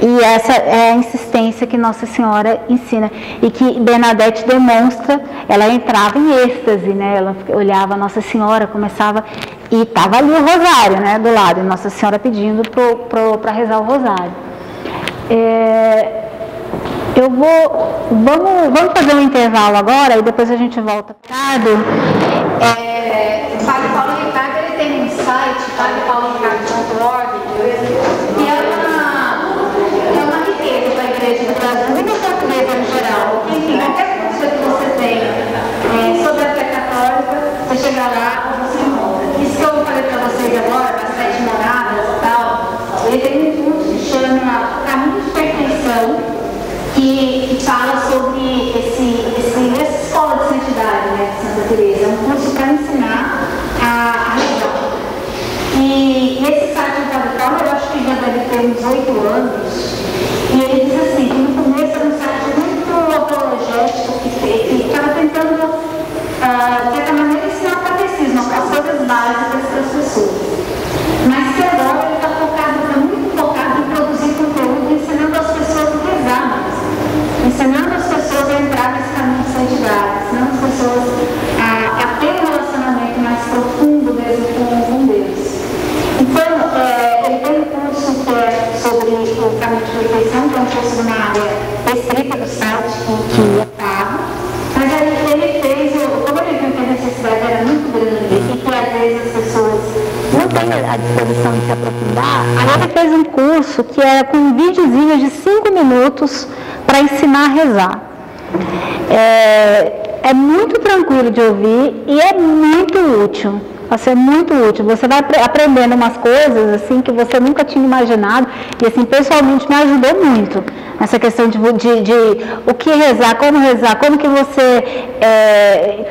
Speaker 1: E essa é a insistência que Nossa Senhora ensina e que Bernadette demonstra. Ela entrava em êxtase, né? Ela olhava a Nossa Senhora, começava e estava ali o rosário, né? Do lado, e Nossa Senhora pedindo para rezar o rosário. Vamos fazer um intervalo agora e depois a gente volta.
Speaker 3: O Padre Paulo Ricardo, ele tem um site, padrepauloricardo.org, que é uma riqueza para a Igreja do Brasil, nem a portuguesa no geral. Enfim, qualquer coisa que você tenha sobre a fé católica, você chega lá e você encontra. Isso que eu falei para vocês agora, das 7 moradas e tal, ele tem um curso que chama Caminho de Perfeição, que fala sobre essa escola de santidade, né, de Santa Teresa. É um curso para ensinar a rezar. E esse site do Padre Paulo, eu acho que já deve ter uns 8 anos, e ele diz assim, que no começo era um site muito apologético, que estava tentando, de certa maneira, ensinar o catecismo, as coisas básicas para as pessoas. Mas que agora ele está muito focado em produzir conteúdo, ensinando as pessoas a rezar mais. Ensinando as pessoas a entrar nesse caminho de santidade, ensinando as pessoas a ter um relacionamento mais profundo mesmo com Deus. Então, ele tem um curso que é sobre o caminho de perfeição, que é um curso numa área restrita do site, que é pago, mas aí ele fez, como ele viu que a necessidade era muito grande e que às vezes as pessoas não têm a disposição de se aprofundar,
Speaker 1: Aí ele fez um curso que era com videozinhos de 5 minutos para ensinar a rezar. É muito tranquilo de ouvir e é muito útil. Assim, é muito útil. Você vai aprendendo umas coisas assim que você nunca tinha imaginado e assim, pessoalmente me ajudou muito nessa questão de o que rezar, como que você,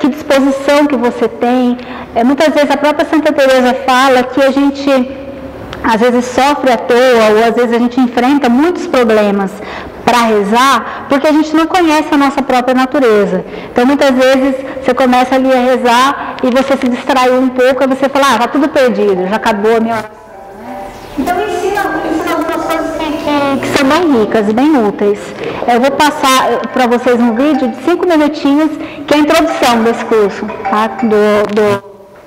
Speaker 1: que disposição que você tem. Muitas vezes a própria Santa Teresa fala que a gente às vezes sofre à toa ou às vezes a gente enfrenta muitos problemas para rezar, porque a gente não conhece a nossa própria natureza. Então, muitas vezes, você começa ali a rezar e você se distraiu um pouco, e você fala, está tudo perdido, já acabou a minha oração.
Speaker 3: Então, ensina algumas coisas
Speaker 1: Que são bem ricas e bem úteis. Eu vou passar para vocês um vídeo de 5 minutinhos, que é a introdução desse curso, tá?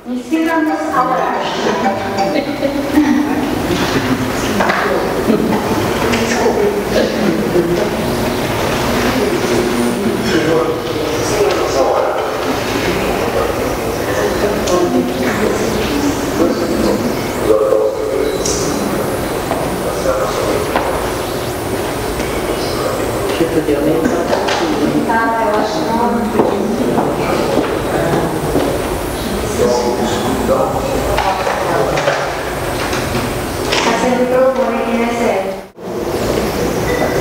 Speaker 3: Ensina-nos a orar.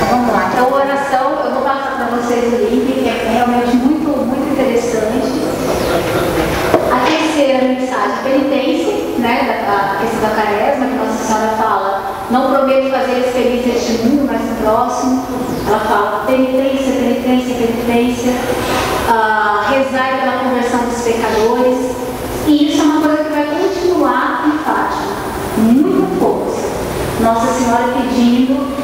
Speaker 3: Vamos lá, então a oração, eu vou passar para vocês o link, que é realmente muito, muito interessante. A terceira mensagem, a penitência, né, a questão da quaresma, que Nossa Senhora fala, não prometo fazer eles felizes neste mundo, mas no próximo. Ela fala penitência, penitência, penitência, rezar pela conversão dos pecadores, e isso é uma coisa que vai continuar em Fátima, muito força. Nossa Senhora pedindo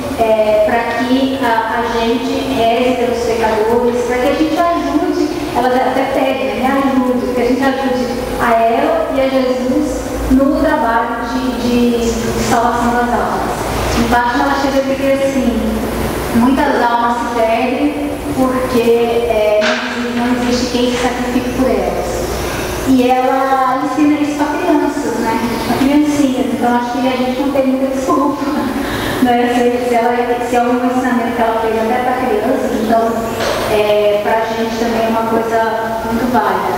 Speaker 3: para que a gente reze pelos pecadores, para que a gente ajude, ela até pede, me ajude, que a gente ajude a ela e a Jesus no trabalho de salvação das almas. Em Fátima ela chega a dizer assim, muitas almas se perdem porque não existe quem se sacrifique por elas. E ela ensina isso para crianças, né? Para criancinhas. Então acho que a gente não tem muita desculpa, né? Se é um ensinamento que ela fez até para crianças, então para a gente também é uma coisa muito válida.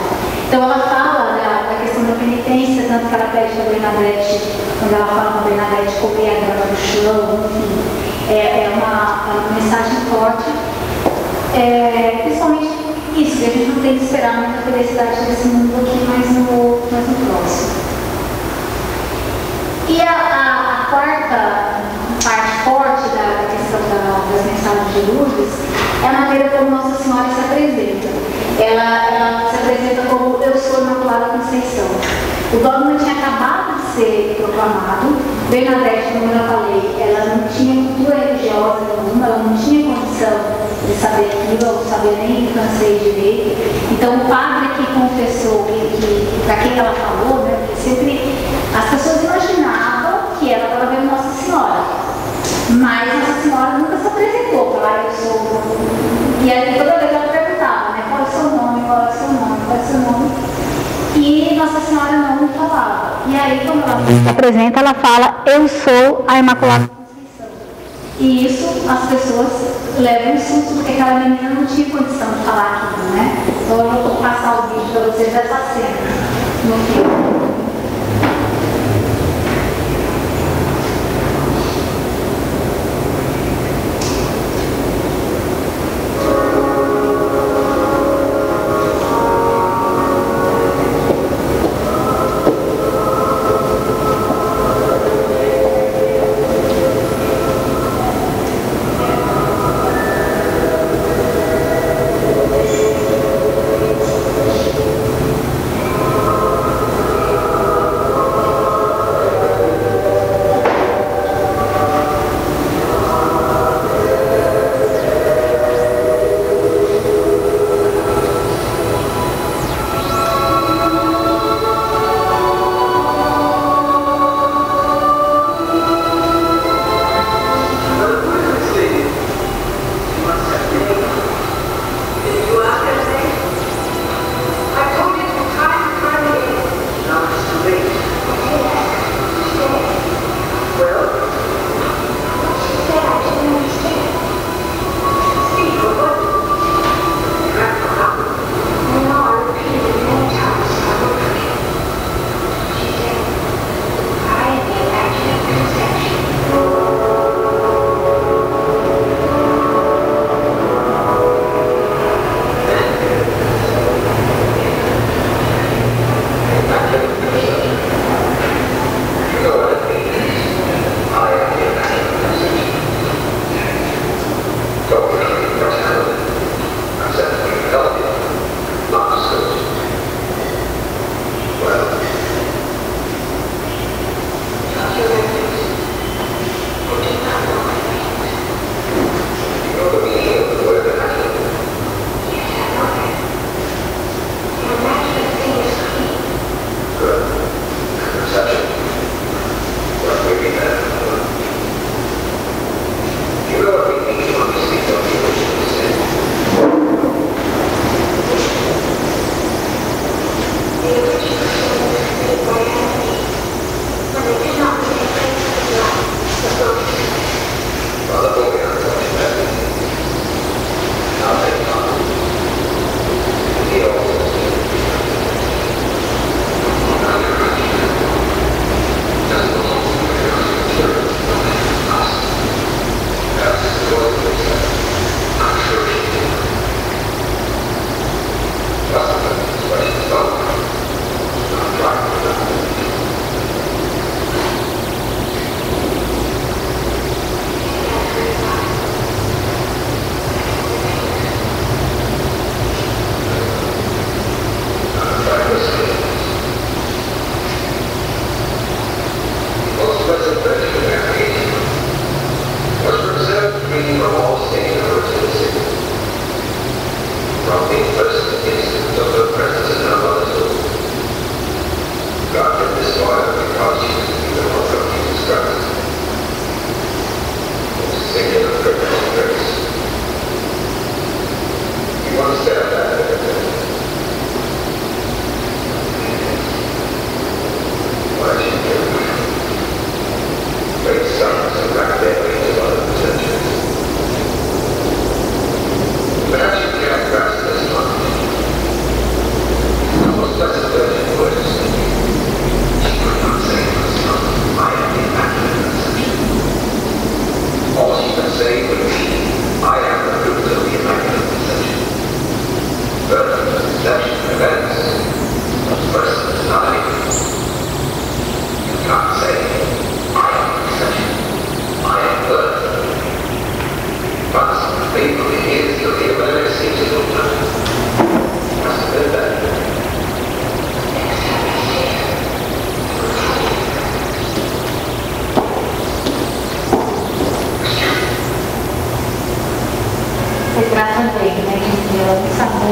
Speaker 3: Então ela fala da questão da penitência, tanto que ela pede para a Bernadette, quando ela fala para a Bernadette comer a grama do chão, enfim. É uma mensagem forte. Principalmente isso, a gente não tem que esperar muita felicidade desse mundo aqui, mas no próximo. E a quarta parte forte da questão das mensagens de Lourdes é a maneira como Nossa Senhora se apresenta. Ela se apresenta como eu sou Imaculada Conceição.
Speaker 1: chamado. Bernadette, como eu falei, ela não tinha cultura religiosa nenhuma, ela não tinha condição de saber aquilo, ou saber nem francês direito. Então, o padre que confessou, para quem ela falou, né, sempre as pessoas imaginavam que ela estava vendo Nossa Senhora, mas Nossa Senhora nunca se apresentou para lá, eu sou. E aí toda vez ela perguntava, né, qual é o seu nome, qual é o seu nome, qual é o seu nome. E Nossa Senhora não falava. E aí, quando ela se apresenta, ela fala, eu sou a Imaculada Conceição. E isso as pessoas levam um susto, porque aquela menina não tinha condição de falar aquilo, né? Então eu vou passar o vídeo para vocês dessa cena no filme.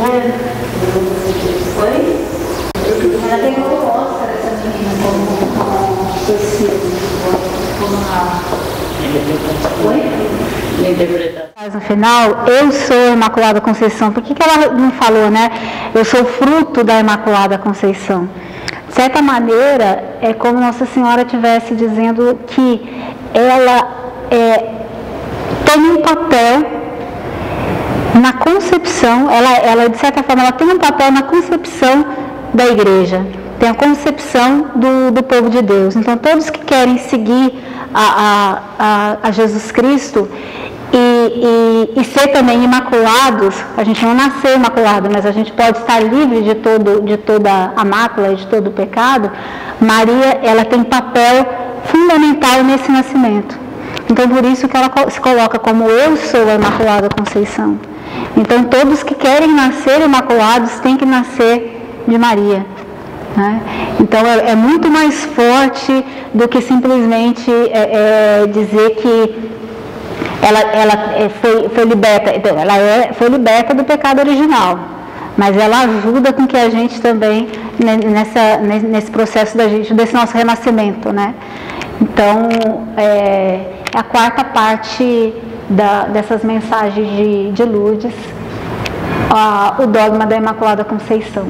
Speaker 3: Maria. Oi? Ela pegou o Oscar, essa menina, como conhecido. No final, eu sou a Imaculada Conceição. Por que ela não falou, né? Eu sou fruto da Imaculada Conceição. De certa maneira, é como Nossa Senhora estivesse dizendo que ela tem um papel na concepção, ela de certa forma, ela tem um papel na concepção da igreja, tem a concepção do povo de Deus. Então, todos que querem seguir a Jesus Cristo e ser também imaculados, a gente não nasceu imaculado, mas a gente pode estar livre de toda a mácula e de todo o pecado. Maria, ela tem papel fundamental nesse nascimento. Então, por isso que ela se coloca como eu sou a Imaculada Conceição. Então, todos que querem nascer imaculados têm que nascer de Maria. Né? Então, é muito mais forte do que simplesmente dizer que ela foi liberta. Então, ela foi liberta do pecado original, mas ela ajuda com que a gente também, nesse processo desse nosso renascimento, né? Então, é a quarta parte dessas mensagens de Lourdes, o dogma da Imaculada Conceição.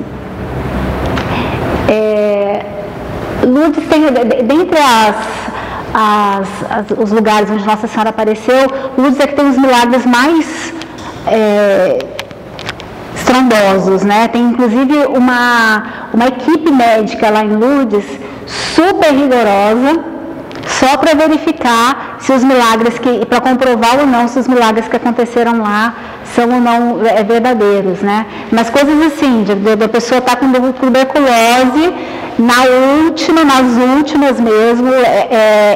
Speaker 3: Lourdes tem, dentre os lugares onde Nossa Senhora apareceu, Lourdes é que tem os milagres mais estrondosos, né? Tem inclusive uma equipe médica lá em Lourdes, super rigorosa, só para verificar se os milagres, para comprovar ou não se os milagres que aconteceram lá são ou não verdadeiros, né? Mas coisas assim, da pessoa estar com tuberculose, nas últimas mesmo,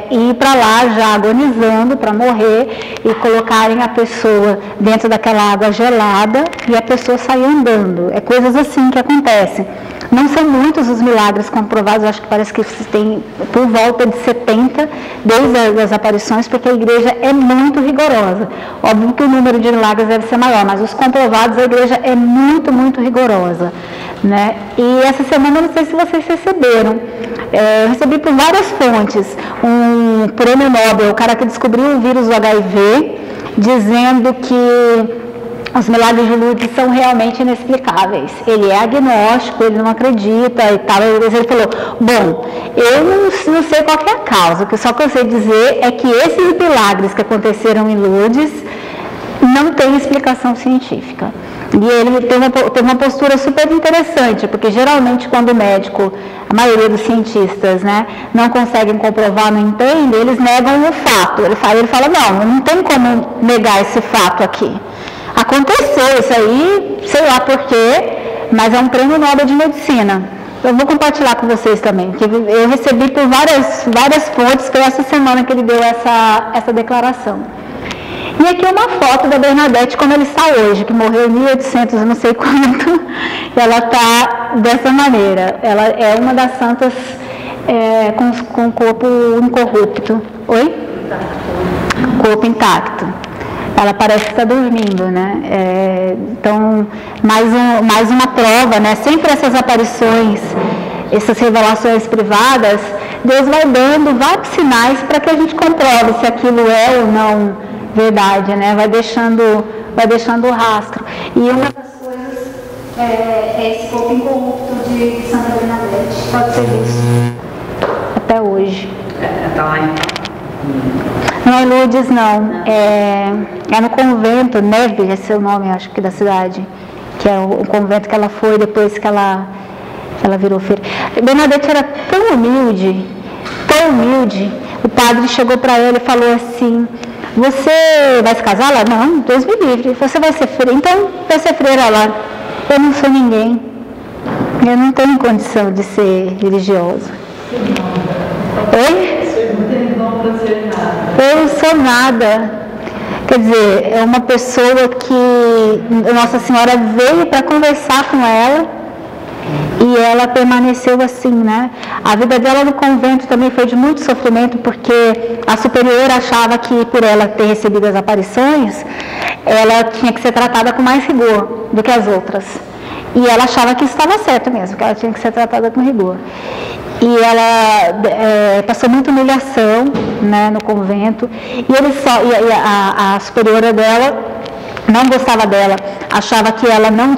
Speaker 3: ir para lá já agonizando para morrer e colocarem a pessoa dentro daquela água gelada e a pessoa sair andando. É coisas assim que acontecem. Não são muitos os milagres comprovados, acho que parece que tem por volta de 70 desde as aparições, porque a igreja é muito rigorosa. Óbvio que o número de milagres deve ser maior, mas os comprovados, a igreja é muito, muito rigorosa. Né? E essa semana, não sei se vocês receberam, eu recebi por várias fontes um prêmio Nobel, o cara que descobriu o vírus do HIV, dizendo que os milagres de Lourdes são realmente inexplicáveis. Ele é agnóstico, ele não acredita e tal. Ele falou, bom, eu não sei qual é a causa, só que eu sei dizer é que esses milagres que aconteceram em Lourdes não têm explicação científica. E ele tem uma postura super interessante, porque geralmente quando o médico, a maioria dos cientistas, né, não conseguem comprovar, não entendem, eles negam o fato. Ele fala, não tem como negar esse fato aqui. Aconteceu isso aí, sei lá por quê, mas é um prêmio Nobel de Medicina. Eu vou compartilhar com vocês também, que eu recebi por várias fontes, foi essa semana que ele deu essa declaração. E aqui uma foto da Bernadette como ela está hoje, que morreu em 1800, não sei quanto, e ela está dessa maneira. Ela é uma das santas com o corpo incorrupto. Oi? Corpo intacto. Ela parece que está dormindo, né? Então, mais uma prova, né? Sempre essas aparições, essas revelações privadas, Deus vai dando vários sinais para que a gente comprove se aquilo é ou não verdade, né? Vai deixando o rastro. E uma das coisas é esse corpo incorrupto de Santa Bernadette. Pode ser visto até hoje.
Speaker 2: Está lá em...
Speaker 3: Não é Lourdes, não. É no convento, Neve, esse é o nome, acho que da cidade, que é o convento que ela foi depois que ela virou filha. Bernadette era tão humilde, o padre chegou para ela e falou assim, você vai se casar lá? Não, Deus me livre, você vai ser freira. Então, vai ser freira lá. Eu não sou ninguém, eu não tenho condição de ser religiosa. Oi? Eu não sou nada. Quer dizer, é uma pessoa que Nossa Senhora veio para conversar com ela e ela permaneceu assim, né? A vida dela no convento também foi de muito sofrimento, porque a superiora achava que por ela ter recebido as aparições,
Speaker 1: ela tinha que ser tratada com mais rigor do que as outras. E ela achava que isso estava certo mesmo, que ela tinha que ser tratada com rigor. E ela passou muita humilhação, né, no convento. E a superiora dela não gostava dela, achava que ela não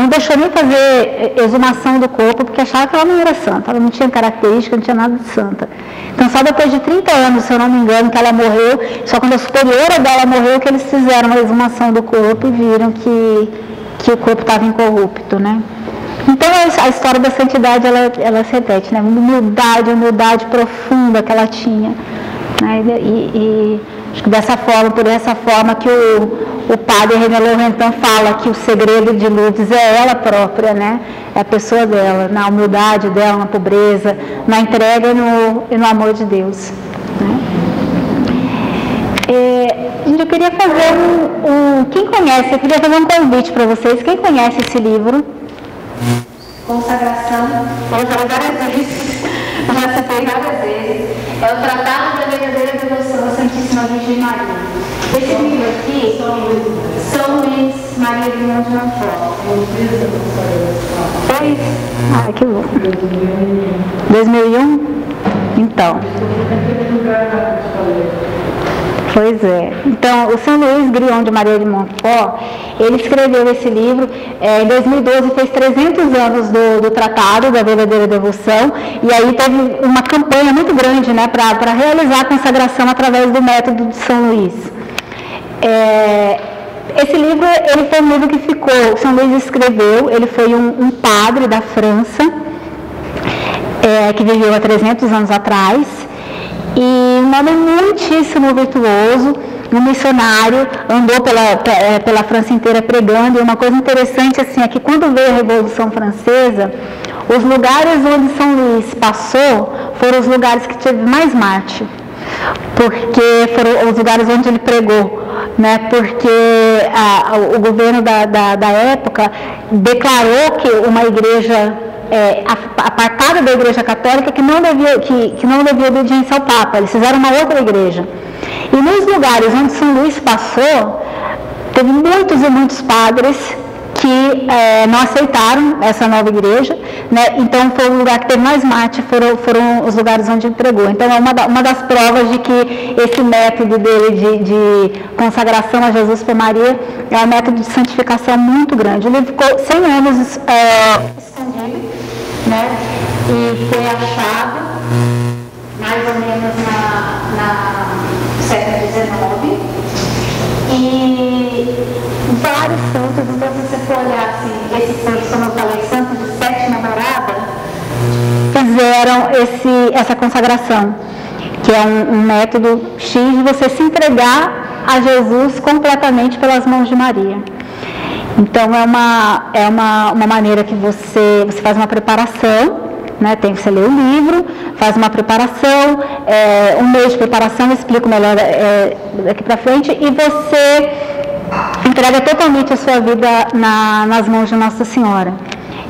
Speaker 1: deixou nem fazer exumação do corpo, porque achava que ela não era santa, ela não tinha característica, não tinha nada de santa. Então, só depois de 30 anos, se eu não me engano, que ela morreu, só quando a superiora dela morreu, que eles fizeram a exumação do corpo e viram que o corpo estava incorrupto, né? Então, a história da santidade, ela se repete, né? Humildade profunda que ela tinha, né? E acho que por essa forma que o padre René Laurentin fala que o segredo de Lourdes é ela própria, né? É a pessoa dela, na humildade dela, na pobreza, na entrega e no amor de Deus, né? Eu queria fazer quem conhece, eu queria fazer um convite para vocês. Quem conhece esse livro? Consagração. Vou falar várias vezes. Já citei várias vezes. É o Tratado da Verdadeira Devoção à Santíssima Virgem Maria. Esse livro aqui, São Luís Maria de Montfort. Foi? Ah, que bom. 2001? Então. Pois é. Então, o São Luís Grion de Maria de Montfort, ele escreveu esse livro, em 2012 fez 300 anos do Tratado da Verdadeira Devoção, e aí teve uma campanha muito grande, né, para realizar a consagração através do método de São Luís. Esse livro, ele foi um livro que ficou, São Luís escreveu, ele foi um padre da França, que viveu há 300 anos atrás, e um homem muitíssimo virtuoso, um missionário, andou pela França inteira pregando. E uma coisa interessante assim, é que quando veio a Revolução Francesa, os lugares onde São Luís passou foram os lugares que teve mais mártir, porque foram os lugares onde ele pregou, né? Porque o governo da época declarou que uma igreja apartada da Igreja Católica que não devia obediência ao Papa. Eles fizeram uma outra igreja. E nos lugares onde São Luís passou, teve muitos e muitos padres que não aceitaram essa nova igreja, né? Então foi o lugar que teve mais mártir, foram os lugares onde ele pregou. Então é uma das provas de que esse método dele de consagração a Jesus por Maria é um método de santificação muito grande. Ele ficou 100 anos escondido, né? E foi achado mais ou menos no século XIX. E vários santos, então se você for olhar assim, esses santos, como eu falei, santos de sétima morada, fizeram essa consagração, que é um método X de você se entregar a Jesus completamente pelas mãos de Maria. Então é uma maneira que você faz uma preparação, né? Você lê o livro, faz uma preparação, um mês de preparação, eu explico melhor daqui para frente, e você entrega totalmente a sua vida nas mãos de Nossa Senhora.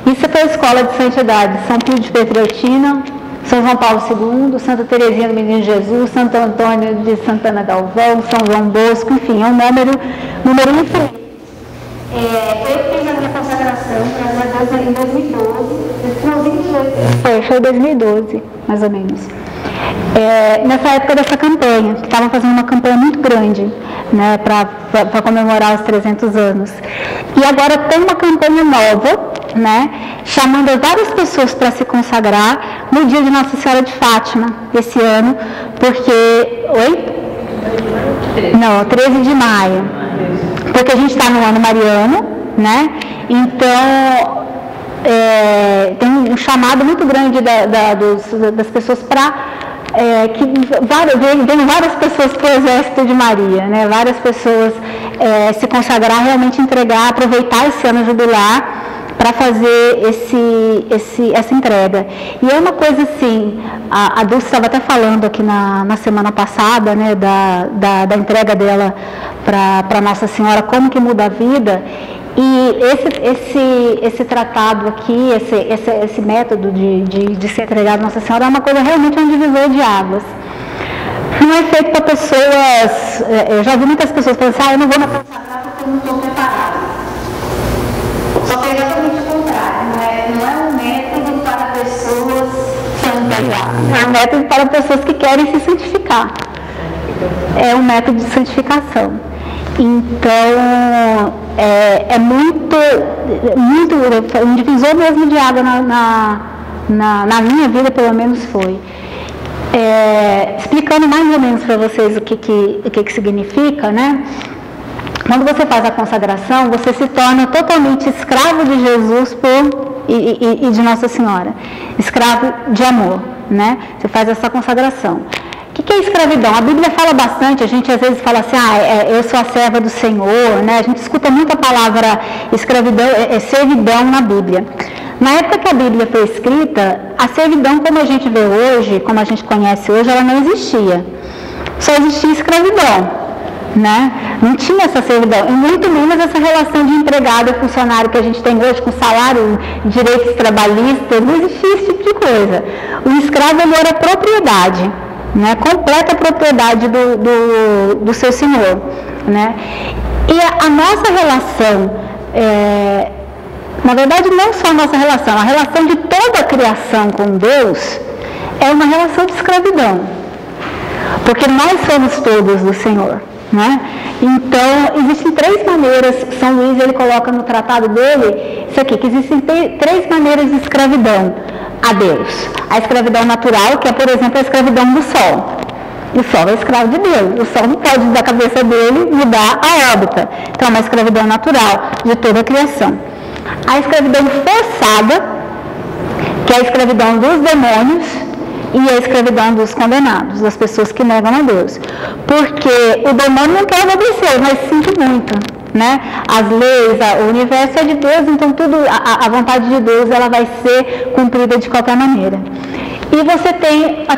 Speaker 1: Isso foi a escola de santidade, São Pio de Pietrelcina, São João Paulo II, Santa Teresinha do Menino Jesus, Santo Antônio de Santana Galvão, São João Bosco, enfim, é um número infinito. Eu fiz a minha consagração, graças a Deus, em 2012, foi 2012, mais ou menos. Nessa época dessa campanha, que estavam fazendo uma campanha muito grande, né, para comemorar os 300 anos. E agora tem uma campanha nova, né, chamando várias pessoas para se consagrar no dia de Nossa Senhora de Fátima, esse ano, porque... Não, 13 de maio. Porque a gente está no ano mariano, né? Então, tem um chamado muito grande das pessoas para vem várias pessoas para o exército de Maria, né? Várias pessoas se consagrar, realmente entregar, aproveitar esse ano jubilar para fazer essa entrega. E é uma coisa assim, a Dulce estava até falando aqui na semana passada, né, da entrega dela para Nossa Senhora, como que muda a vida. E esse tratado aqui, esse método de se entregar a Nossa Senhora é uma coisa realmente um divisor de águas. No não é feito para pessoas... Eu já ouvi muitas pessoas falando assim, eu não vou me consagrar porque eu não estou preparada. Só que é exatamente o contrário. Não é um método para pessoas santificadas. É um método para pessoas que querem se santificar. É um método de santificação. Então, é muito um divisor mesmo de água na minha vida, pelo menos foi. Explicando mais ou menos para vocês o que significa, né? Quando você faz a consagração, você se torna totalmente escravo de Jesus e de Nossa Senhora. Escravo de amor, né? Você faz essa consagração. O que é escravidão? A Bíblia fala bastante, a gente às vezes fala assim, eu sou a serva do Senhor, né? A gente escuta muito a palavra escravidão, servidão na Bíblia. Na época que a Bíblia foi escrita, a servidão como a gente vê hoje, como a gente conhece hoje, ela não existia. Só existia escravidão, né? Não tinha essa servidão, e muito menos essa relação de empregado e funcionário que a gente tem hoje, com salário, direitos trabalhistas, não existia esse tipo de coisa. O escravo, ele era propriedade, né? Completa propriedade do seu senhor, né? E a nossa relação, na verdade não só a nossa relação, a relação de toda a criação com Deus é uma relação de escravidão, porque nós somos todos do Senhor, né? Então existem 3 maneiras, São Luís ele coloca no tratado dele, isso aqui, que existem 3 maneiras de escravidão a Deus. A escravidão natural, que é, por exemplo, a escravidão do sol. O sol é escravo de Deus. O sol não pode, da cabeça dele, mudar a órbita. Então, é uma escravidão natural de toda a criação. A escravidão forçada, que é a escravidão dos demônios, e a escravidão dos condenados, das pessoas que negam a Deus. Porque o demônio não quer obedecer, mas sinto muito, né? As leis, o universo é de Deus, então tudo, a vontade de Deus, ela vai ser cumprida de qualquer maneira. E você tem a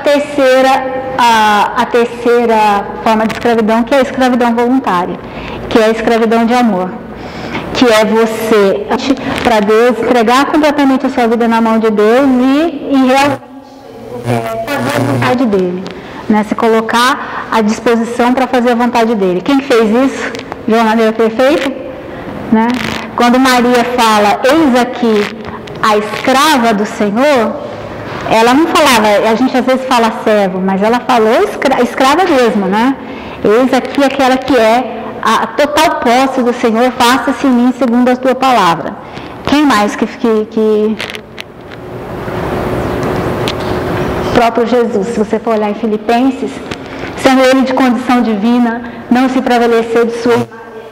Speaker 1: terceira forma de escravidão, que é a escravidão voluntária, que é a escravidão de amor, que é você, para Deus, entregar completamente a sua vida na mão de Deus e realmente fazer a vontade dele, né? Se colocar à disposição para fazer a vontade dele. Quem fez isso de uma maneira perfeita, né? Quando Maria fala, eis aqui a escrava do Senhor, ela não falava, a gente às vezes fala servo, mas ela falou escrava mesmo, né? Eis aqui aquela que é a total posse do Senhor, faça-se em mim segundo a tua palavra. Quem mais que próprio Jesus, se você for olhar em Filipenses, sendo ele de condição divina, não se prevaleceu de sua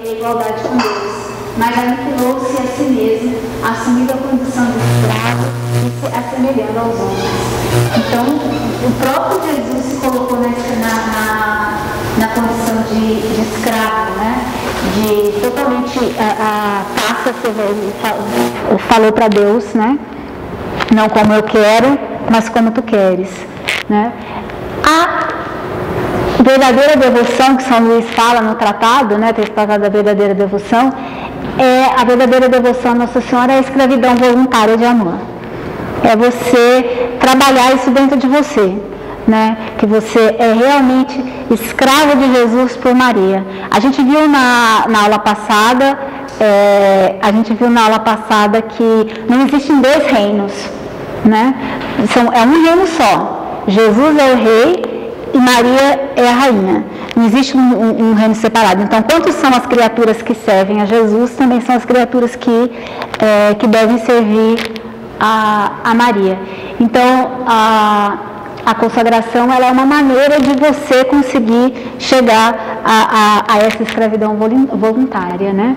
Speaker 1: igualdade com Deus, mas aniquilou-se a si mesmo, assumindo a condição de escravo e se assemelhando aos homens. Então, o próprio Jesus se colocou na condição de escravo, né? De totalmente falou para Deus, né? Não como eu quero, mas como tu queres, né? A verdadeira devoção que São Luís fala no tratado, né, tem tratado da verdadeira devoção, a verdadeira devoção a Nossa Senhora é a escravidão voluntária de amor. É você trabalhar isso dentro de você, né? Que você é realmente escravo de Jesus por Maria. A gente viu na aula passada, que não existem 2 reinos, né? É um reino só. Jesus é o rei e Maria é a rainha. Não existe um reino separado. Então, quantos são as criaturas que servem a Jesus, também são as criaturas que devem servir a Maria. Então, a consagração ela é uma maneira de você conseguir chegar a essa escravidão voluntária, né?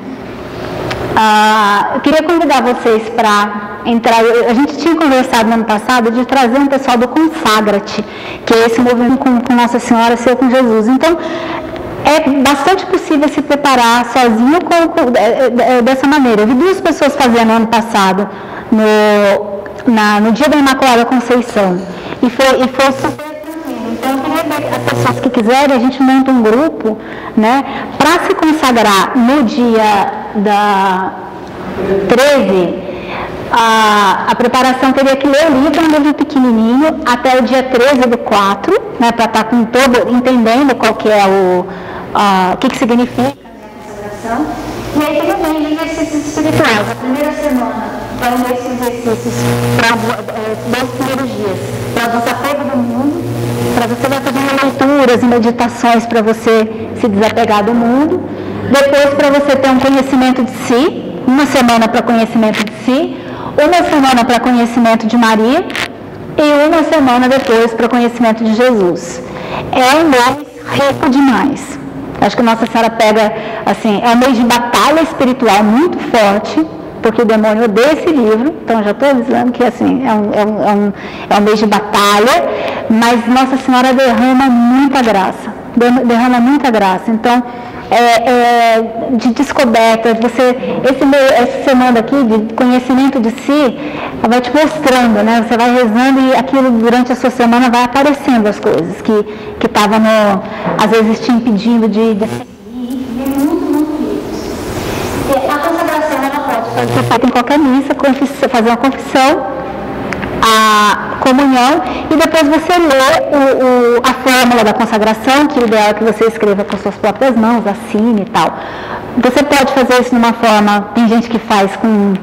Speaker 1: Eu queria convidar vocês para entrar. A gente tinha conversado no ano passado de trazer um pessoal do Consagra-te, que é esse movimento com Nossa Senhora, seu com Jesus. Então, é bastante possível se preparar sozinho dessa maneira. Eu vi 2 pessoas fazendo no ano passado, no dia da Imaculada Conceição, e foi super tranquilo. Então, eu queria ver as pessoas que quiserem, a gente monta um grupo, né, para se consagrar no dia da 13,
Speaker 3: a preparação teria que ler o livro, um livro pequenininho, até o dia 13/4, né, para estar com todo, entendendo qual que é o que significa a consagração. E aí tudo bem, exercícios espirituais. A primeira semana foram esses exercícios para os primeiros dias, para o desapego do mundo, para você vai fazendo leituras e meditações para você se desapegar do mundo. Depois, para você ter um conhecimento de si, uma semana para conhecimento de si, uma semana para conhecimento de Maria e uma semana depois para conhecimento de Jesus. É um mês rico demais. Acho que Nossa Senhora pega, assim, é um mês de batalha espiritual muito forte, porque o demônio odeia esse livro, então já estou avisando que, assim, é um mês de batalha, mas Nossa Senhora derrama muita graça, então, de descoberta, essa semana aqui de conhecimento de si, vai te mostrando, né? Você vai rezando e aquilo durante a sua semana vai aparecendo as coisas que estavam, às vezes, te impedindo de seguir. É muito isso. A consagração ela pode ser feita em qualquer missa, fazer uma confissão, a comunhão, e depois você lê a fórmula da consagração, que o ideal é que você escreva com suas próprias mãos, assine e tal. Você pode fazer isso de uma forma, tem gente que faz com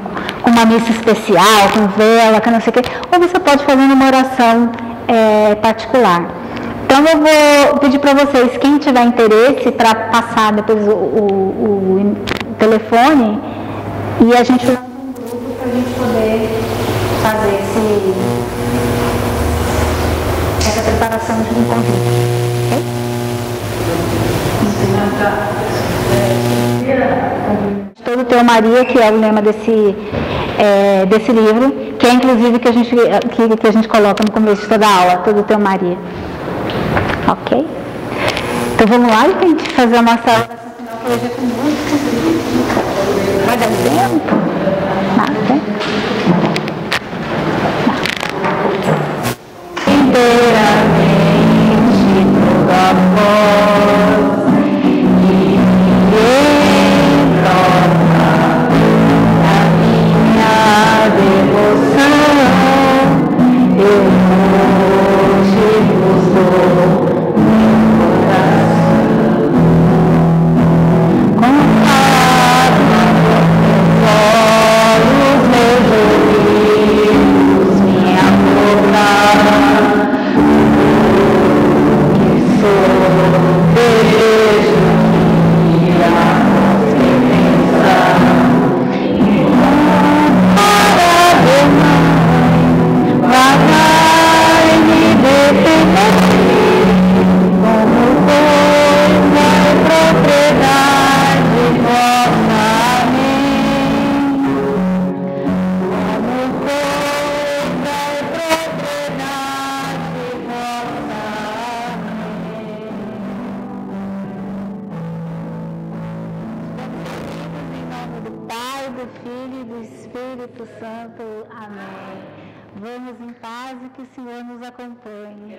Speaker 3: uma missa especial, com vela, com não sei o quê, ou você pode fazer numa oração particular. Então eu vou pedir para vocês, quem tiver interesse, para passar depois o telefone, e a gente lança um grupo para a gente poder fazer essa preparação de um convite. Okay? Todo Teu Maria, que é o lema desse livro, que é inclusive que a gente coloca no começo de toda a aula, Todo Teu Maria. Ok? Então vamos lá, gente, fazer a nossa oração final, que hoje é com música. Vai dar tempo? Nada. Inteiramente toda voz e ninguém troca a minha devoção. Eu hoje vos dou meu coração. Consagra meus olhos, meus ouvidos, minha boca. Do Filho e do Espírito Santo. Amém. Vamos em paz e que o Senhor nos acompanhe.